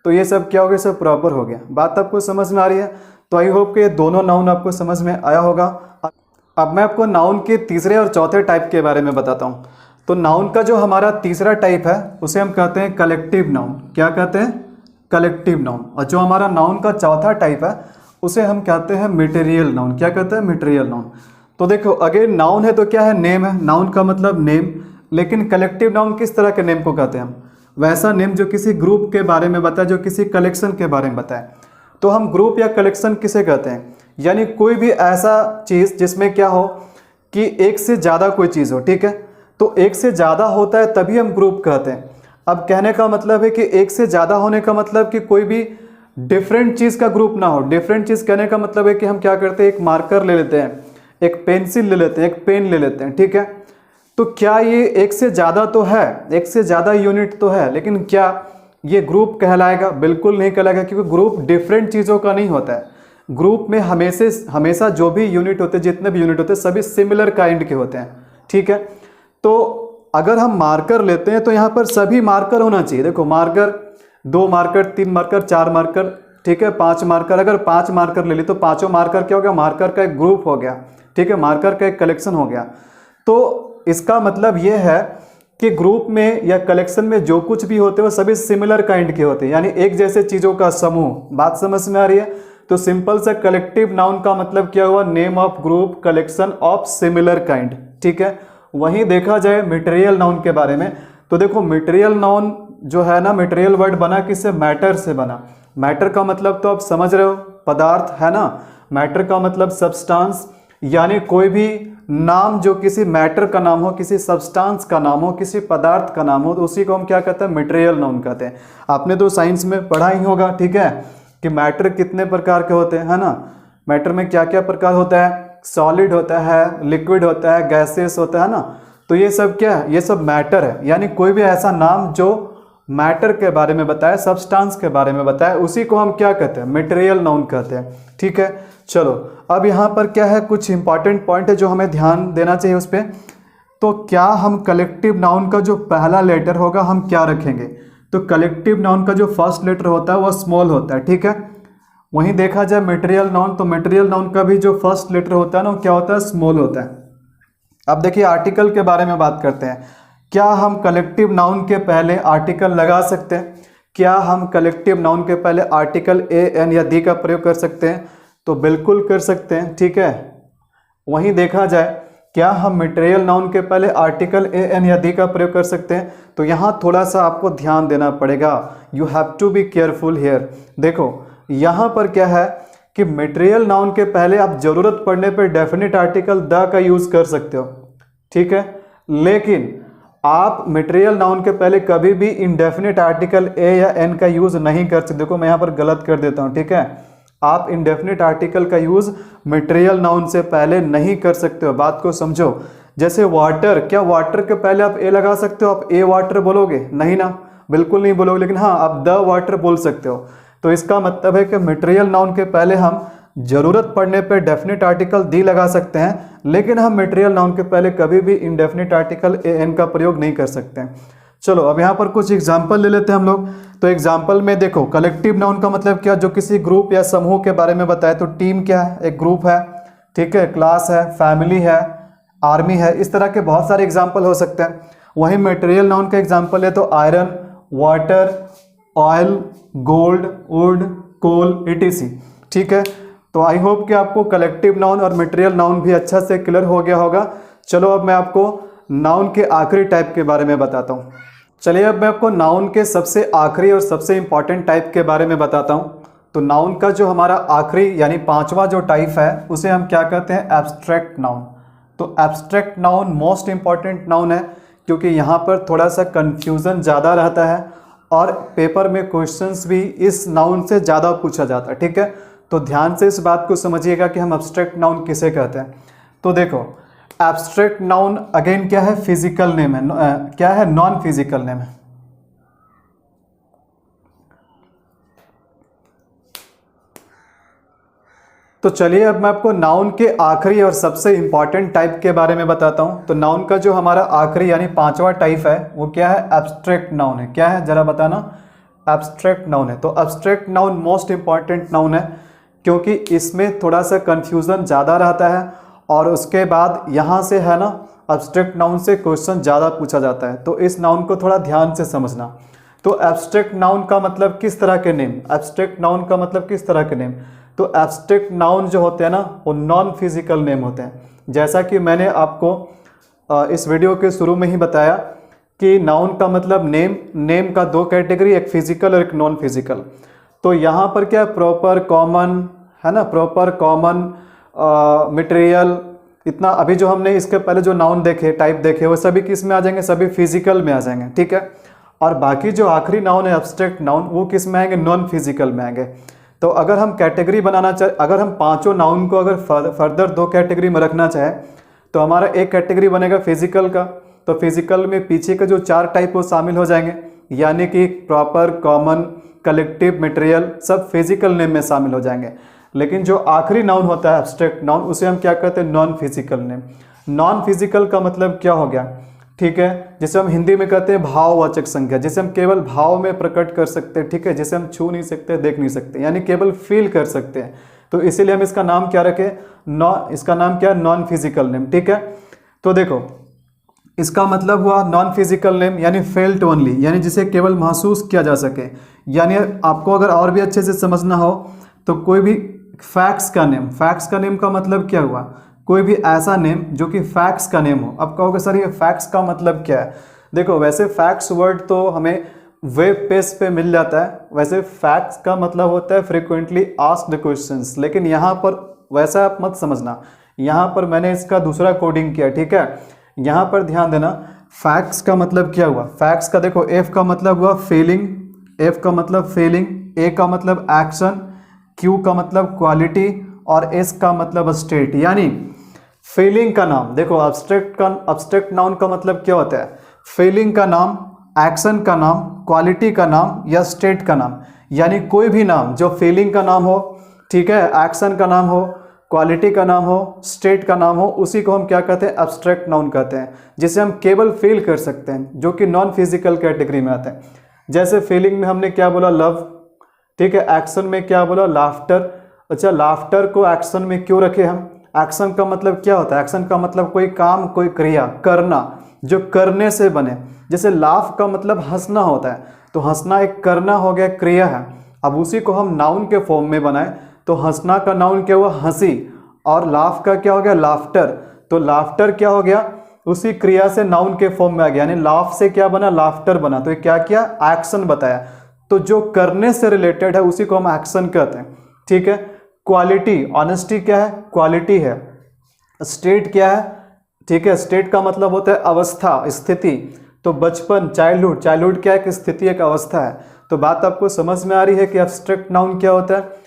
तो ये सब क्या हो गया? सब प्रॉपर हो गया। बात आपको समझ में आ रही है? तो आई होप कि ये दोनों नाउन आपको समझ में आया होगा। अब मैं आपको नाउन के तीसरे और चौथे टाइप के बारे में बताता हूँ। तो नाउन का जो हमारा तीसरा टाइप है उसे हम कहते हैं कलेक्टिव नाउन। क्या कहते हैं? Collective noun. और जो हमारा नाउन का चौथा टाइप है उसे हम कहते हैं मटेरियल नाउन। क्या कहते हैं? Material noun. तो देखो, अगेन नाउन है तो क्या है? नेम है, नाउन का मतलब नेम। लेकिन कलेक्टिव नाउन किस तरह के नेम को कहते हैं हम? वैसा नेम जो किसी ग्रुप के बारे में बताए, जो किसी कलेक्शन के बारे में बताए। तो हम ग्रुप या कलेक्शन किसे कहते हैं? यानी कोई भी ऐसा चीज़ जिसमें क्या हो कि एक से ज़्यादा कोई चीज़ हो। ठीक है, तो एक से ज़्यादा होता है तभी हम ग्रुप कहते हैं। अब कहने का मतलब है कि एक से ज़्यादा होने का मतलब कि कोई भी डिफरेंट चीज़ का ग्रुप ना हो। डिफरेंट चीज़ कहने का मतलब है कि हम क्या करते हैं? एक मार्कर ले लेते हैं, एक पेंसिल ले लेते हैं, एक पेन ले लेते हैं। ठीक है, तो क्या ये एक से ज़्यादा तो है, एक से ज़्यादा यूनिट तो है, लेकिन क्या ये ग्रुप कहलाएगा? बिल्कुल नहीं कहलाएगा, क्योंकि ग्रुप डिफरेंट चीज़ों का नहीं होता है। ग्रुप में हमेशा जो भी यूनिट होते हैं, जितने भी यूनिट होते हैं, सभी सिमिलर काइंड के होते हैं। ठीक है, तो अगर हम मार्कर लेते हैं तो यहाँ पर सभी मार्कर होना चाहिए। देखो, मार्कर 2 मार्कर, 3 मार्कर, 4 मार्कर, ठीक है, 5 मार्कर। अगर 5 मार्कर ले ली तो पाँचों मार्कर क्या हो गया? मार्कर का एक ग्रुप हो गया। ठीक है, मार्कर का एक कलेक्शन हो गया। तो इसका मतलब ये है कि ग्रुप में या कलेक्शन में जो कुछ भी होते हैं वो सभी सिमिलर काइंड के होते हैं, यानी एक जैसे चीज़ों का समूह। बात समझ में आ रही है? तो सिंपल सा कलेक्टिव नाउन का मतलब क्या हुआ? Name of group, collection of similar kind. ठीक है, वहीं देखा जाए मटेरियल नाउन के बारे में, तो देखो मटेरियल नाउन जो है ना, मटेरियल वर्ड बना किससे? मैटर से बना। मैटर का मतलब तो आप समझ रहे हो, पदार्थ है ना। मैटर का मतलब सब्सटेंस, यानी कोई भी नाम जो किसी मैटर का नाम हो, किसी सब्सटेंस का नाम हो, किसी पदार्थ का नाम हो, तो उसी को हम क्या कहते हैं? मटेरियल नाउन कहते हैं। आपने तो साइंस में पढ़ा ही होगा, ठीक है, कि मैटर कितने प्रकार के होते हैं, है ना। मैटर में क्या क्या प्रकार होता है? सॉलिड होता है, लिक्विड होता है, गैसेस होता है ना। तो ये सब क्या है? ये सब मैटर है। यानी कोई भी ऐसा नाम जो मैटर के बारे में बताए, सब्सटेंस के बारे में बताए, उसी को हम क्या कहते हैं? मटेरियल नाउन कहते हैं। ठीक है, चलो अब यहाँ पर क्या है, कुछ इंपॉर्टेंट पॉइंट है जो हमें ध्यान देना चाहिए उस पर। तो क्या हम कलेक्टिव नाउन का जो पहला लेटर होगा हम क्या रखेंगे? तो कलेक्टिव नाउन का जो फर्स्ट लेटर होता है वो स्मॉल होता है। ठीक है, वहीं देखा जाए मटेरियल नाउन, तो मटेरियल नाउन का भी जो फर्स्ट लेटर होता है ना, वो क्या होता है? स्मॉल होता है। अब देखिए आर्टिकल के बारे में बात करते हैं। क्या हम कलेक्टिव नाउन के पहले आर्टिकल लगा सकते हैं? क्या हम कलेक्टिव नाउन के पहले आर्टिकल ए, एन या दी का प्रयोग कर सकते हैं? तो बिल्कुल कर सकते हैं। ठीक है, वहीं देखा जाए क्या हम मटेरियल नाउन के पहले आर्टिकल ए, एन या दी का प्रयोग कर सकते हैं? तो यहाँ थोड़ा सा आपको ध्यान देना पड़ेगा। You have to be careful here. देखो यहाँ पर क्या है कि मटेरियल नाउन के पहले आप जरूरत पड़ने पर डेफिनेट आर्टिकल द का यूज कर सकते हो। ठीक है, लेकिन आप मटेरियल नाउन के पहले कभी भी इंडेफिनिट आर्टिकल ए या एन का यूज नहीं कर सकते। देखो मैं यहाँ पर गलत कर देता हूँ। ठीक है, आप इंडेफिनिट आर्टिकल का यूज मटेरियल नाउन से पहले नहीं कर सकते हो। बात को समझो। जैसे वाटर, क्या वाटर के पहले आप ए लगा सकते हो? आप ए वाटर बोलोगे? नहीं ना, बिल्कुल नहीं बोलोगे। लेकिन हाँ, आप द वाटर बोल सकते हो। तो इसका मतलब है कि मटेरियल नाउन के पहले हम जरूरत पड़ने पर डेफिनेट आर्टिकल दी लगा सकते हैं, लेकिन हम मटेरियल नाउन के पहले कभी भी इंडेफिनिट आर्टिकल ए एन का प्रयोग नहीं कर सकते हैं। चलो अब यहाँ पर कुछ एग्जाम्पल ले लेते हैं हम लोग। तो एग्जाम्पल में देखो, कलेक्टिव नाउन का मतलब क्या? जो किसी ग्रुप या समूह के बारे में बताए। तो टीम क्या है? एक ग्रुप है। ठीक है, क्लास है, फैमिली है, आर्मी है। इस तरह के बहुत सारे एग्जाम्पल हो सकते हैं। वहीं मटेरियल नाउन का एग्जाम्पल है तो iron, water, oil, gold, wood, coal, etc। ठीक है, तो आई होप कि आपको कलेक्टिव नाउन और मटेरियल नाउन भी अच्छा से क्लियर हो गया होगा। चलो अब मैं आपको नाउन के आखिरी टाइप के बारे में बताता हूँ। चलिए अब मैं आपको नाउन के सबसे आखिरी और सबसे इंपॉर्टेंट टाइप के बारे में बताता हूँ। तो नाउन का जो हमारा आखिरी यानी पांचवा जो टाइप है उसे हम क्या कहते हैं, एब्स्ट्रैक्ट नाउन। तो abstract noun most important noun है क्योंकि यहाँ पर थोड़ा सा कन्फ्यूज़न ज़्यादा रहता है और पेपर में क्वेश्चंस भी इस नाउन से ज़्यादा पूछा जाता है। ठीक है, तो ध्यान से इस बात को समझिएगा कि हम एब्स्ट्रैक्ट नाउन किसे कहते हैं। तो देखो एब्स्ट्रैक्ट नाउन अगेन क्या है, फिजिकल नेम है, क्या है, नॉन फिजिकल नेम है। तो चलिए अब मैं आपको नाउन के आखिरी और सबसे इंपॉर्टेंट टाइप के बारे में बताता हूं। तो नाउन का जो हमारा आखिरी यानी पांचवा टाइप है वो क्या है, एब्स्ट्रैक्ट नाउन है। क्या है जरा बताना, एब्स्ट्रैक्ट नाउन है। तो abstract noun most important noun है क्योंकि इसमें थोड़ा सा कन्फ्यूज़न ज़्यादा रहता है और उसके बाद यहाँ से है ना एब्स्ट्रैक्ट नाउन से क्वेश्चन ज़्यादा पूछा जाता है। तो इस नाउन को थोड़ा ध्यान से समझना। तो एब्स्ट्रैक्ट नाउन का मतलब किस तरह के नेम, एब्स्ट्रैक्ट नाउन का मतलब किस तरह के नेम। तो एब्स्ट्रैक्ट नाउन जो होते हैं ना वो नॉन फिजिकल नेम होते हैं। जैसा कि मैंने आपको इस वीडियो के शुरू में ही बताया कि नाउन का मतलब नेम, नेम का दो कैटेगरी, एक फिजिकल और एक नॉन फिजिकल। तो यहाँ पर क्या प्रॉपर कॉमन है ना, प्रॉपर कॉमन मटेरियल, इतना अभी जो हमने इसके पहले जो नाउन देखे, टाइप देखे, वो सभी किस में आ जाएंगे, सभी फिजिकल में आ जाएंगे। ठीक है, और बाकी जो आखिरी नाउन है एब्स्ट्रैक्ट नाउन वो किस में आएंगे, नॉन फिजिकल में आएंगे। तो अगर हम कैटेगरी बनाना चाहे, अगर हम पांचों नाउन को अगर फर्दर दो कैटेगरी में रखना चाहे तो हमारा एक कैटेगरी बनेगा फिजिकल का। तो फिजिकल में पीछे के जो चार टाइप वो शामिल हो जाएंगे, यानी कि प्रॉपर, कॉमन, कलेक्टिव, मटेरियल, सब फिजिकल नेम में शामिल हो जाएंगे। लेकिन जो आखिरी नाउन होता है एब्स्ट्रैक्ट नाउन उसे हम क्या कहते हैं, non physical name. Non physical का मतलब क्या हो गया, ठीक है, जिसे हम हिंदी में कहते हैं भाववाचक संख्या, जिसे हम केवल भाव में प्रकट कर सकते हैं। ठीक है, जिसे हम छू नहीं सकते, देख नहीं सकते, यानी केवल फील कर सकते हैं। तो इसीलिए हम इसका नाम क्या रखें, इसका नाम क्या है, नॉन फिजिकल नेम। ठीक है, तो देखो इसका मतलब हुआ नॉन फिजिकल नेम यानी फेल्ट ओनली, यानी जिसे केवल महसूस किया जा सके। यानी आपको अगर और भी अच्छे से समझना हो तो कोई भी फैक्ट्स का नेम, फैक्ट्स का नेम का मतलब क्या हुआ, कोई भी ऐसा नेम जो कि फैक्ट्स का नेम हो। अब कहोगे सर ये फैक्ट्स का मतलब क्या है। देखो वैसे फैक्ट्स वर्ड तो हमें वेब पेज पे मिल जाता है, वैसे फैक्ट्स का मतलब होता है फ्रिक्वेंटली आस्क्ड क्वेश्चंस, लेकिन यहाँ पर वैसा आप मत समझना, यहाँ पर मैंने इसका दूसरा कोडिंग किया। ठीक है, यहाँ पर ध्यान देना, फैक्ट्स का मतलब क्या हुआ, फैक्ट्स का देखो एफ का मतलब हुआ फीलिंग, एफ का मतलब फीलिंग, ए का मतलब एक्शन, क्यू का मतलब क्वालिटी और एस का मतलब स्टेट, यानी फीलिंग का नाम। देखो एब्स्ट्रैक्ट नाउन का मतलब क्या होता है, फीलिंग का नाम, एक्शन का नाम, क्वालिटी का नाम या स्टेट का नाम। यानी कोई भी नाम जो फीलिंग का नाम हो, ठीक है, एक्शन का नाम हो, क्वालिटी का नाम हो, स्टेट का नाम हो, उसी को हम क्या कहते हैं, एब्स्ट्रैक्ट नाउन कहते हैं, जिसे हम केवल फील कर सकते हैं, जो कि नॉन फिजिकल कैटेगरी में आते हैं। जैसे फीलिंग में हमने क्या बोला, लव। ठीक है, एक्शन में क्या बोला, लाफ्टर। अच्छा, लाफ्टर को एक्शन में क्यों रखे हम, एक्शन का मतलब क्या होता है, एक्शन का मतलब कोई काम, कोई क्रिया, करना, जो करने से बने। जैसे लाफ का मतलब हंसना होता है, तो हंसना एक करना हो गया, क्रिया है। अब उसी को हम नाउन के फॉर्म में बनाए तो हंसना का नाउन क्या हुआ, हंसी, और लाफ का क्या हो गया, लाफ्टर। तो लाफ्टर क्या हो गया, उसी क्रिया से नाउन के फॉर्म में आ गया, यानी लाफ से क्या बना, लाफ्टर बना। तो ये क्या किया, एक्शन बताया। तो जो करने से रिलेटेड है उसी को हम एक्शन कहते हैं। ठीक है, क्वालिटी, ऑनेस्टी क्या है, क्वालिटी है। स्टेट क्या है, ठीक है, स्टेट का मतलब होता है अवस्था, स्थिति। तो बचपन, चाइल्डहुड, चाइल्डहुड क्या है, एक स्थिति, एक अवस्था है। तो बात आपको समझ में आ रही है कि एब्स्ट्रैक्ट नाउन क्या होता है।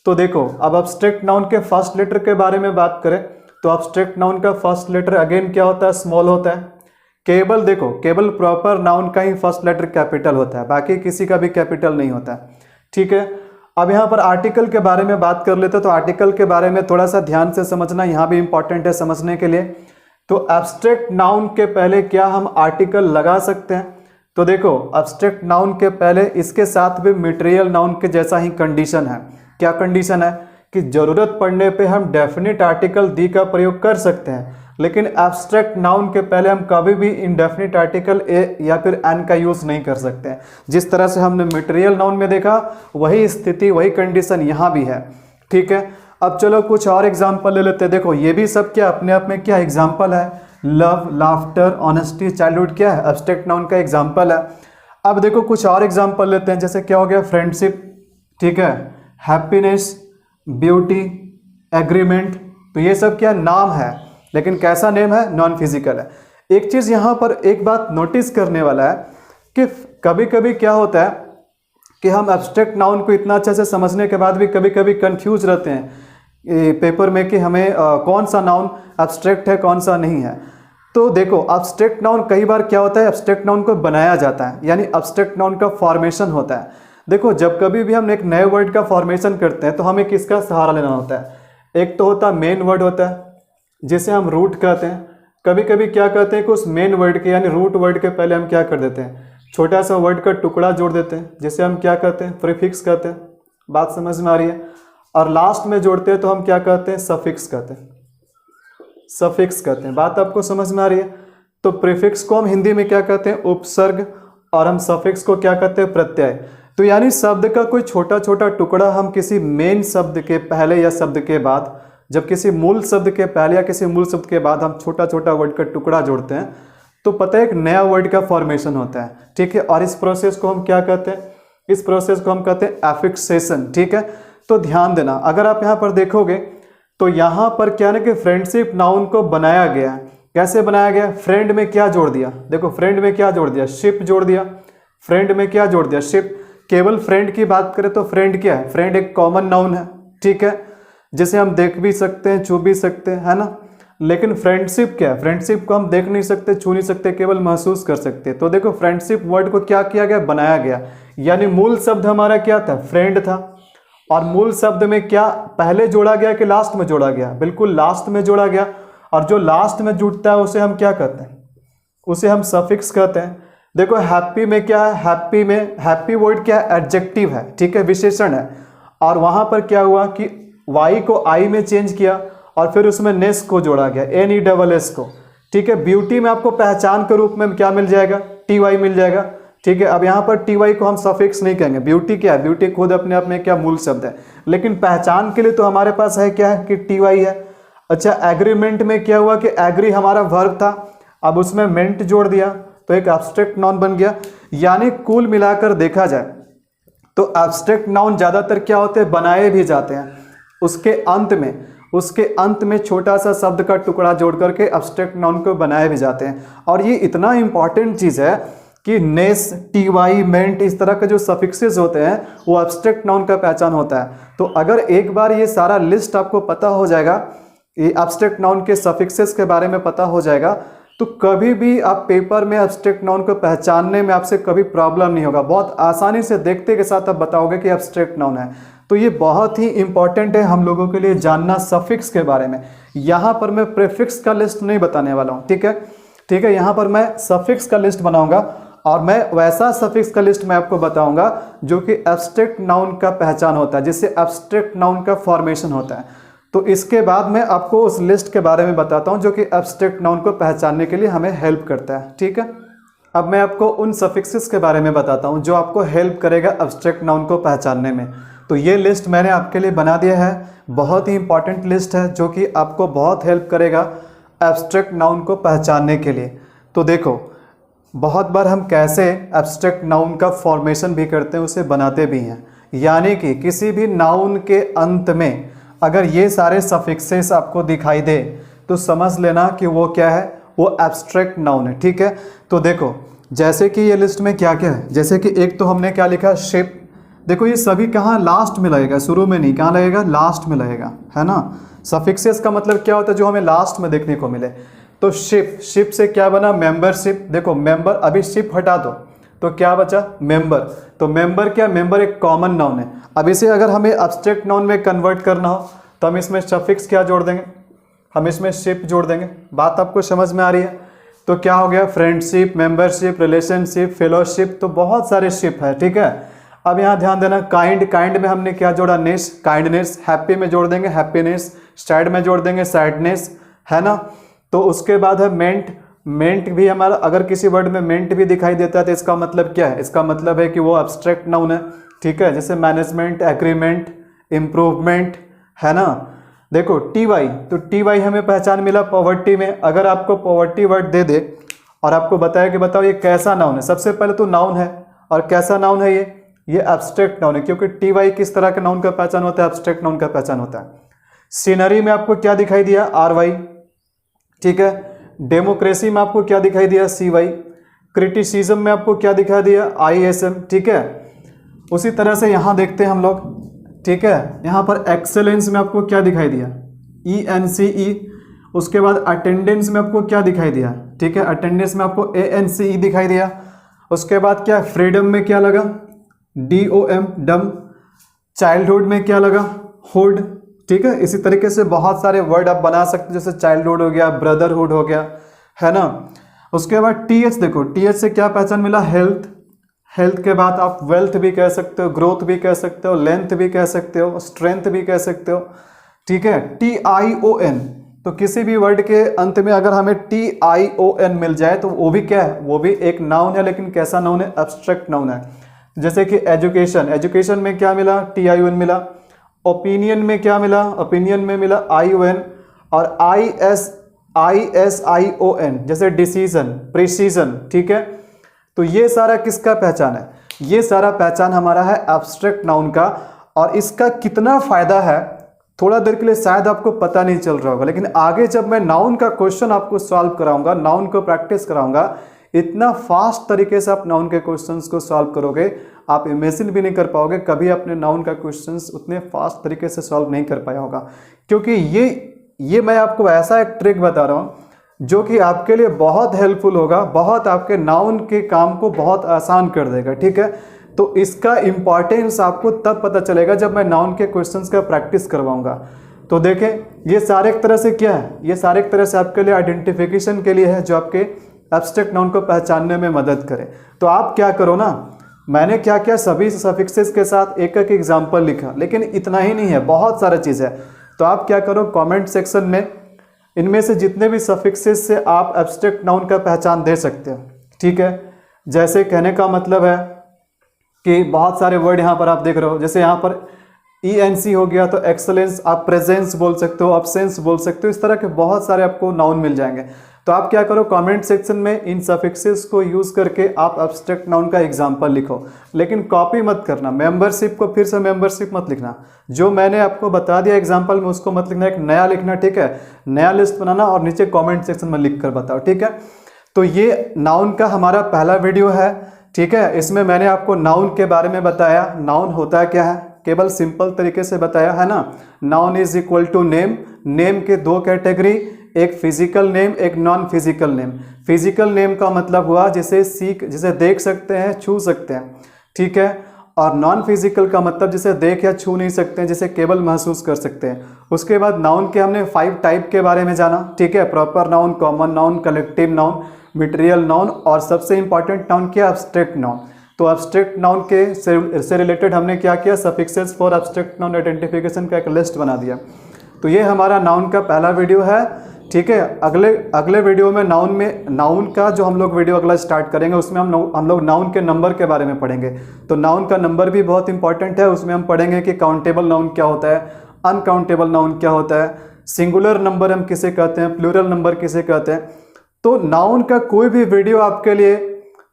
तो देखो अब एब्स्ट्रैक्ट नाउन के फर्स्ट लेटर के बारे में बात करें तो एब्स्ट्रैक्ट नाउन का फर्स्ट लेटर अगेन क्या होता है, स्मॉल होता है। केवल देखो, केवल प्रॉपर नाउन का ही फर्स्ट लेटर कैपिटल होता है, बाकी किसी का भी कैपिटल नहीं होता है। ठीक है, अब यहाँ पर आर्टिकल के बारे में बात कर लेते हैं। तो आर्टिकल के बारे में थोड़ा सा ध्यान से समझना, यहाँ भी इंपॉर्टेंट है समझने के लिए। तो एब्स्ट्रैक्ट नाउन के पहले क्या हम आर्टिकल लगा सकते हैं। तो देखो एब्स्ट्रैक्ट नाउन के पहले इसके साथ भी मटेरियल नाउन के जैसा ही कंडीशन है। क्या कंडीशन है कि जरूरत पड़ने पे हम डेफिनेट आर्टिकल दी का प्रयोग कर सकते हैं, लेकिन एब्स्ट्रैक्ट नाउन के पहले हम कभी भी इंडेफिनिट आर्टिकल ए या फिर एन का यूज़ नहीं कर सकते हैं। जिस तरह से हमने मटेरियल नाउन में देखा वही स्थिति, वही कंडीशन यहाँ भी है। ठीक है, अब चलो कुछ और एग्जाम्पल ले लेते हैं। देखो ये भी सब क्या अपने आप में क्या एग्जाम्पल है, लव, लाफ्टर, ऑनेस्टी, चाइल्डहुड क्या है, एब्स्ट्रैक्ट नाउन का एग्जाम्पल है। अब देखो कुछ और एग्जाम्पल लेते हैं, जैसे क्या हो गया, फ्रेंडशिप, ठीक है, हैप्पीनेस, ब्यूटी, एग्रीमेंट। तो ये सब क्या नाम है, लेकिन कैसा नेम है, नॉन फिजिकल है। एक चीज़ यहाँ पर एक बात नोटिस करने वाला है कि कभी कभी क्या होता है कि हम एब्स्ट्रैक्ट नाउन को इतना अच्छे से समझने के बाद भी कभी कभी कंफ्यूज रहते हैं पेपर में कि हमें कौन सा नाउन एब्स्ट्रैक्ट है कौन सा नहीं है। तो देखो एब्स्ट्रैक्ट नाउन कई बार क्या होता है, एब्स्ट्रैक्ट नाउन को बनाया जाता है, यानी एब्स्ट्रैक्ट नाउन का फॉर्मेशन होता है। देखो जब कभी भी हम एक नए वर्ड का फॉर्मेशन करते हैं तो हमें किसका सहारा लेना होता है, एक तो होता है मेन वर्ड होता है जिसे हम रूट कहते हैं। कभी कभी क्या कहते हैं कि उस मेन वर्ड के यानी रूट वर्ड के पहले हम क्या कर देते हैं, छोटा सा वर्ड का टुकड़ा जोड़ देते हैं जिसे हम क्या कहते हैं, प्रीफिक्स कहते हैं। बात समझ में आ रही है। और लास्ट में जोड़ते हैं तो हम क्या कहते हैं, सफिक्स कहते हैं, सफिक्स कहते हैं। बात आपको समझ में आ रही है। तो प्रीफिक्स को हम हिंदी में क्या कहते हैं, उपसर्ग, और हम सफिक्स को क्या कहते हैं, प्रत्यय। तो यानी शब्द का कोई छोटा छोटा टुकड़ा हम किसी मेन शब्द के पहले या शब्द के बाद, जब किसी मूल शब्द के पहले या किसी मूल शब्द के बाद हम छोटा छोटा वर्ड का टुकड़ा जोड़ते हैं तो पता है एक नया वर्ड का फॉर्मेशन होता है, ठीक है। और इस प्रोसेस को हम क्या कहते हैं, इस प्रोसेस को हम कहते हैं एफिक्सेशन, ठीक है। तो ध्यान देना, अगर आप यहाँ पर देखोगे तो यहाँ पर क्या है कि फ्रेंडशिप नाउन को बनाया गया है। कैसे बनाया गया, फ्रेंड में क्या जोड़ दिया, देखो फ्रेंड में क्या जोड़ दिया, शिप जोड़ दिया। फ्रेंड में क्या जोड़ दिया, शिप। केवल फ्रेंड की बात करें तो फ्रेंड क्या है, फ्रेंड एक कॉमन नाउन है, ठीक है, जिसे हम देख भी सकते हैं, छू भी सकते हैं, है ना। लेकिन फ्रेंडशिप क्या है, फ्रेंडशिप को हम देख नहीं सकते, छू नहीं सकते, केवल महसूस कर सकते हैं। तो देखो फ्रेंडशिप वर्ड को क्या किया गया, बनाया गया। यानी मूल शब्द हमारा क्या था, फ्रेंड था। और मूल शब्द में क्या पहले जोड़ा गया कि लास्ट में जोड़ा गया, बिल्कुल लास्ट में जोड़ा गया। और जो लास्ट में जुड़ता है उसे हम क्या कहते हैं, उसे हम सफिक्स कहते हैं। देखो हैप्पी में क्या है, हैप्पी में हैप्पी वर्ड क्या है, एडजेक्टिव है, ठीक है, विशेषण है। और वहां पर क्या हुआ कि वाई को आई में चेंज किया और फिर उसमें नेस को जोड़ा गया, NESS को, ठीक है। ब्यूटी में आपको पहचान के रूप में क्या मिल जाएगा, TY मिल जाएगा, ठीक है। अब यहाँ पर TY को हम सफिक्स नहीं कहेंगे। ब्यूटी क्या है, ब्यूटी खुद अपने आप में क्या मूल शब्द है, लेकिन पहचान के लिए तो हमारे पास है क्या है कि TY है। अच्छा, एग्रीमेंट में क्या हुआ कि एग्री हमारा वर्ब था, अब उसमें मेंट जोड़ दिया तो एक एब्स्ट्रैक्ट नाउन बन गया। यानी कुल मिलाकर देखा जाए तो एब्स्ट्रैक्ट नाउन ज़्यादातर क्या होते हैं, बनाए भी जाते हैं। उसके अंत में छोटा सा शब्द का टुकड़ा जोड़ करके एब्स्ट्रैक्ट नाउन को बनाए भी जाते हैं। और ये इतना इंपॉर्टेंट चीज़ है कि नेस, TY, मेंट, इस तरह के जो सफिक्सेस होते हैं वो एब्स्ट्रैक्ट नाउन का पहचान होता है। तो अगर एक बार ये सारा लिस्ट आपको पता हो जाएगा, ये एब्स्ट्रैक्ट नाउन के सफिक्सेस के बारे में पता हो जाएगा, तो कभी भी आप पेपर में एब्स्ट्रैक्ट नाउन को पहचानने में आपसे कभी प्रॉब्लम नहीं होगा। बहुत आसानी से देखते के साथ आप बताओगे कि एब्स्ट्रैक्ट नाउन है। तो ये बहुत ही इंपॉर्टेंट है हम लोगों के लिए जानना सफिक्स के बारे में। यहाँ पर मैं प्रीफिक्स का लिस्ट नहीं बताने वाला हूँ, ठीक है, ठीक है। यहाँ पर मैं सफिक्स का लिस्ट बनाऊंगा और मैं वैसा सफिक्स का लिस्ट मैं आपको बताऊंगा जो कि एब्स्ट्रैक्ट नाउन का पहचान होता है, जिससे एब्स्ट्रैक्ट नाउन का फॉर्मेशन होता है। तो इसके बाद मैं आपको उस लिस्ट के बारे में बताता हूं जो कि एब्स्ट्रैक्ट नाउन को पहचानने के लिए हमें हेल्प करता है, ठीक है। अब मैं आपको उन सफिक्सेस के बारे में बताता हूं जो आपको हेल्प करेगा एब्स्ट्रैक्ट नाउन को पहचानने में। तो ये लिस्ट मैंने आपके लिए बना दिया है, बहुत ही इंपॉर्टेंट लिस्ट है जो कि आपको बहुत हेल्प करेगा एब्स्ट्रैक्ट नाउन को पहचानने के लिए। तो देखो, बहुत बार हम कैसे एब्स्ट्रैक्ट नाउन का फॉर्मेशन भी करते हैं, उसे बनाते भी हैं। यानी कि किसी भी नाउन के अंत में अगर ये सारे सफिक्सेस आपको दिखाई दे तो समझ लेना कि वो क्या है, वो एब्स्ट्रैक्ट नाउन है, ठीक है। तो देखो जैसे कि ये लिस्ट में क्या क्या है, जैसे कि एक तो हमने क्या लिखा, शिप। देखो ये सभी कहाँ लास्ट में लगेगा, शुरू में नहीं, कहाँ लगेगा, लास्ट में लगेगा, है ना। सफिक्सेस का मतलब क्या होता है, जो हमें लास्ट में देखने को मिले। तो शिप, शिप से क्या बना, मेंबरशिप। देखो मेंबर, अभी शिप हटा दो तो क्या बचा, मेंबर। तो मेंबर क्या, मेंबर एक कॉमन नाउन है। अब इसे अगर हमें एब्स्ट्रैक्ट नाउन में कन्वर्ट करना हो तो हम इसमें सफिक्स क्या जोड़ देंगे, हम इसमें शिप जोड़ देंगे। बात आपको समझ में आ रही है। तो क्या हो गया, फ्रेंडशिप, मेंबरशिप, रिलेशनशिप, फेलोशिप, तो बहुत सारे शिप है, ठीक है। अब यहाँ ध्यान देना, काइंड, काइंड में हमने क्या जोड़ा, नेस, काइंडनेस। हैप्पी में जोड़ देंगे हैप्पीनेस, सैड में जोड़ देंगे सैडनेस, है ना। तो उसके बाद है मेंट। मेंट भी हमारा, अगर किसी वर्ड में मेंट भी दिखाई देता है तो इसका मतलब क्या है, इसका मतलब है कि वो एब्स्ट्रैक्ट नाउन है, ठीक है। जैसे मैनेजमेंट, एग्रीमेंट, इम्प्रूवमेंट, है ना। देखो TY, तो TY हमें पहचान मिला पॉवर्टी में। अगर आपको पॉवर्टी वर्ड दे दे और आपको बताया कि बताओ ये कैसा नाउन है, सबसे पहले तो नाउन है और कैसा नाउन है ये एब्स्ट्रैक्ट नाउन है, क्योंकि टी वाई किस तरह के नाउन का पहचान होता है, एब्स्ट्रैक्ट नाउन का पहचान होता है। सीनरी में आपको क्या दिखाई दिया, आर वाई, ठीक है। डेमोक्रेसी में आपको क्या दिखाई दिया, सी वाई। क्रिटिसिज्म में आपको क्या दिखा दिया, आई एस एम, ठीक है। उसी तरह से यहाँ देखते हैं हम लोग, ठीक है। यहाँ पर एक्सेलेंस में आपको क्या दिखाई दिया, ई एन सी ई। उसके बाद अटेंडेंस में आपको क्या दिखाई दिया, ठीक है, अटेंडेंस में आपको ए एन सी ई दिखाई दिया। उसके बाद क्या, फ्रीडम में क्या लगा, डी ओ एम, डम। चाइल्डहुड में क्या लगा, हुड, ठीक है। इसी तरीके से बहुत सारे वर्ड आप बना सकते हो, जैसे चाइल्डहुड हो गया, ब्रदरहुड हो गया, है ना। उसके बाद टी एच देखो, टी एच से क्या पहचान मिला, हेल्थ। हेल्थ के बाद आप वेल्थ भी कह सकते हो, ग्रोथ भी कह सकते हो, लेंथ भी कह सकते हो, स्ट्रेंथ भी कह सकते हो, ठीक है। टी आई ओ एन, तो किसी भी वर्ड के अंत में अगर हमें टी आई ओ एन मिल जाए तो वो भी क्या है, वो भी एक नाउन है, लेकिन कैसा नाउन है, एब्स्ट्रैक्ट नाउन है। जैसे कि एजुकेशन, एजुकेशन में क्या मिला, टी आई ओ एन मिला। ओपिनियन में क्या मिला, ओपिनियन में मिला आई ओ एन। और I S I O N, जैसे डिसीजन, प्रिसीजन, ठीक है। तो ये सारा किसका पहचान है, ये सारा पहचान हमारा है एब्स्ट्रैक्ट नाउन का। और इसका कितना फायदा है थोड़ा देर के लिए शायद आपको पता नहीं चल रहा होगा, लेकिन आगे जब मैं नाउन का क्वेश्चन आपको सॉल्व कराऊंगा, नाउन को प्रैक्टिस कराऊंगा, इतना फास्ट तरीके से आप नाउन के क्वेश्चंस को सॉल्व करोगे, आप इमेजिन भी नहीं कर पाओगे कभी अपने नाउन का क्वेश्चंस उतने फास्ट तरीके से सॉल्व नहीं कर पाया होगा। क्योंकि ये मैं आपको ऐसा एक ट्रिक बता रहा हूँ जो कि आपके लिए बहुत हेल्पफुल होगा, बहुत आपके नाउन के काम को बहुत आसान कर देगा, ठीक है। तो इसका इम्पॉर्टेंस आपको तब पता चलेगा जब मैं नाउन के क्वेश्चंस का प्रैक्टिस करवाऊंगा। तो देखें, ये सारे एक तरह से क्या है, ये सारे एक तरह से आपके लिए आइडेंटिफिकेशन के लिए है, जो आपके एब्स्ट्रैक्ट नाउन को पहचानने में मदद करे। तो आप क्या करो ना, मैंने क्या किया, सभी सफिक्सेस के साथ एक एक एग्जाम्पल लिखा, लेकिन इतना ही नहीं है, बहुत सारा चीज़ है। तो आप क्या करो, कॉमेंट सेक्शन में इनमें से जितने भी सफिक्सेस से आप एब्स्ट्रैक्ट नाउन का पहचान दे सकते हो, ठीक है। जैसे कहने का मतलब है कि बहुत सारे वर्ड यहाँ पर आप देख रहे हो, जैसे यहाँ पर ENC हो गया, तो एक्सलेंस, आप प्रेजेंस बोल सकते हो, अब्सेंस बोल सकते हो, इस तरह के बहुत सारे आपको नाउन मिल जाएंगे। तो आप क्या करो, कमेंट सेक्शन में इन सफिक्सेस को यूज़ करके आप एब्स्ट्रैक्ट नाउन का एग्जाम्पल लिखो, लेकिन कॉपी मत करना, मेंबरशिप को फिर से मेंबरशिप मत लिखना, जो मैंने आपको बता दिया एग्जाम्पल में उसको मत लिखना, एक नया लिखना, ठीक है। नया लिस्ट बनाना और नीचे कॉमेंट सेक्शन में लिख कर बताओ, ठीक है। तो ये नाउन का हमारा पहला वीडियो है, ठीक है। इसमें मैंने आपको नाउन के बारे में बताया, नाउन होता क्या है, केवल सिंपल तरीके से बताया है ना। Noun is equal to name, name के दो कैटेगरी, एक फिजिकल नेम, एक non physical name. Physical name का मतलब हुआ जिसे देख सकते हैं, छू सकते हैं, ठीक है। और नॉन फिजिकल का मतलब जिसे देख या छू नहीं सकते हैं, जिसे केवल महसूस कर सकते हैं। उसके बाद नाउन के हमने 5 टाइप के बारे में जाना, ठीक है। Proper noun, common noun, collective noun, material noun, और सबसे इंपॉर्टेंट नाउन क्या, एब्स्ट्रैक्ट नाउन। तो एब्स्ट्रैक्ट नाउन के से रिलेटेड हमने क्या किया, suffixes for abstract noun identification का एक लिस्ट बना दिया। तो ये हमारा नाउन का पहला वीडियो है, ठीक है। अगले वीडियो में नाउन का जो हम लोग वीडियो अगला स्टार्ट करेंगे, उसमें हम लोग नाउन के नंबर के बारे में पढ़ेंगे। तो नाउन का नंबर भी बहुत इंपॉर्टेंट है, उसमें हम पढ़ेंगे कि काउंटेबल नाउन क्या होता है, अनकाउंटेबल नाउन क्या होता है, सिंगुलर नंबर हम किसे कहते हैं, प्लूरल नंबर किसे कहते हैं। तो नाउन का कोई भी वीडियो आपके लिए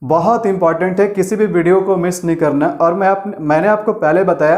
बहुत इंपॉर्टेंट है, किसी भी वीडियो को मिस नहीं करना। और मैंने आपको पहले बताया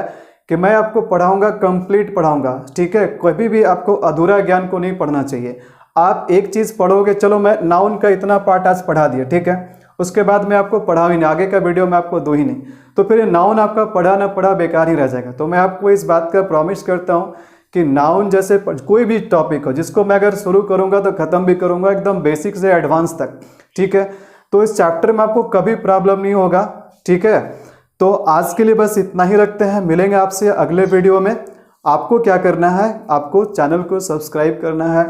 कि मैं आपको पढ़ाऊंगा, कंप्लीट पढ़ाऊंगा, ठीक है। कभी भी आपको अधूरा ज्ञान को नहीं पढ़ना चाहिए। आप एक चीज़ पढ़ोगे, चलो मैं नाउन का इतना पार्ट आज पढ़ा दिया, ठीक है, उसके बाद मैं आपको पढ़ा ही नहीं, आगे का वीडियो मैं आपको दो ही नहीं, तो फिर नाउन आपका पढ़ा ना पढ़ा बेकार ही रह जाएगा। तो मैं आपको इस बात का प्रॉमिस करता हूँ कि नाउन जैसे कोई भी टॉपिक हो, जिसको मैं अगर शुरू करूँगा तो ख़त्म भी करूँगा एकदम बेसिक से एडवांस तक, ठीक है। तो इस चैप्टर में आपको कभी प्रॉब्लम नहीं होगा, ठीक है। तो आज के लिए बस इतना ही रखते हैं, मिलेंगे आपसे अगले वीडियो में। आपको क्या करना है, आपको चैनल को सब्सक्राइब करना है,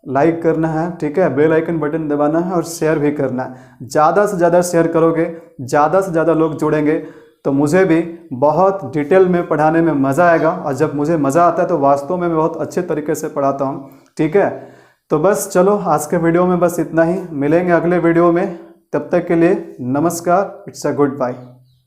लाइक करना है, ठीक है, बेल आइकन बटन दबाना है और शेयर भी करना है। ज़्यादा से ज़्यादा शेयर करोगे, ज़्यादा से ज़्यादा लोग जुड़ेंगे, तो मुझे भी बहुत डिटेल में पढ़ाने में मज़ा आएगा। और जब मुझे मज़ा आता है तो वास्तव में मैं बहुत अच्छे तरीके से पढ़ाता हूँ, ठीक है। तो बस चलो आज के वीडियो में बस इतना ही, मिलेंगे अगले वीडियो में, तब तक के लिए नमस्कार, इट्स अ गुड बाय।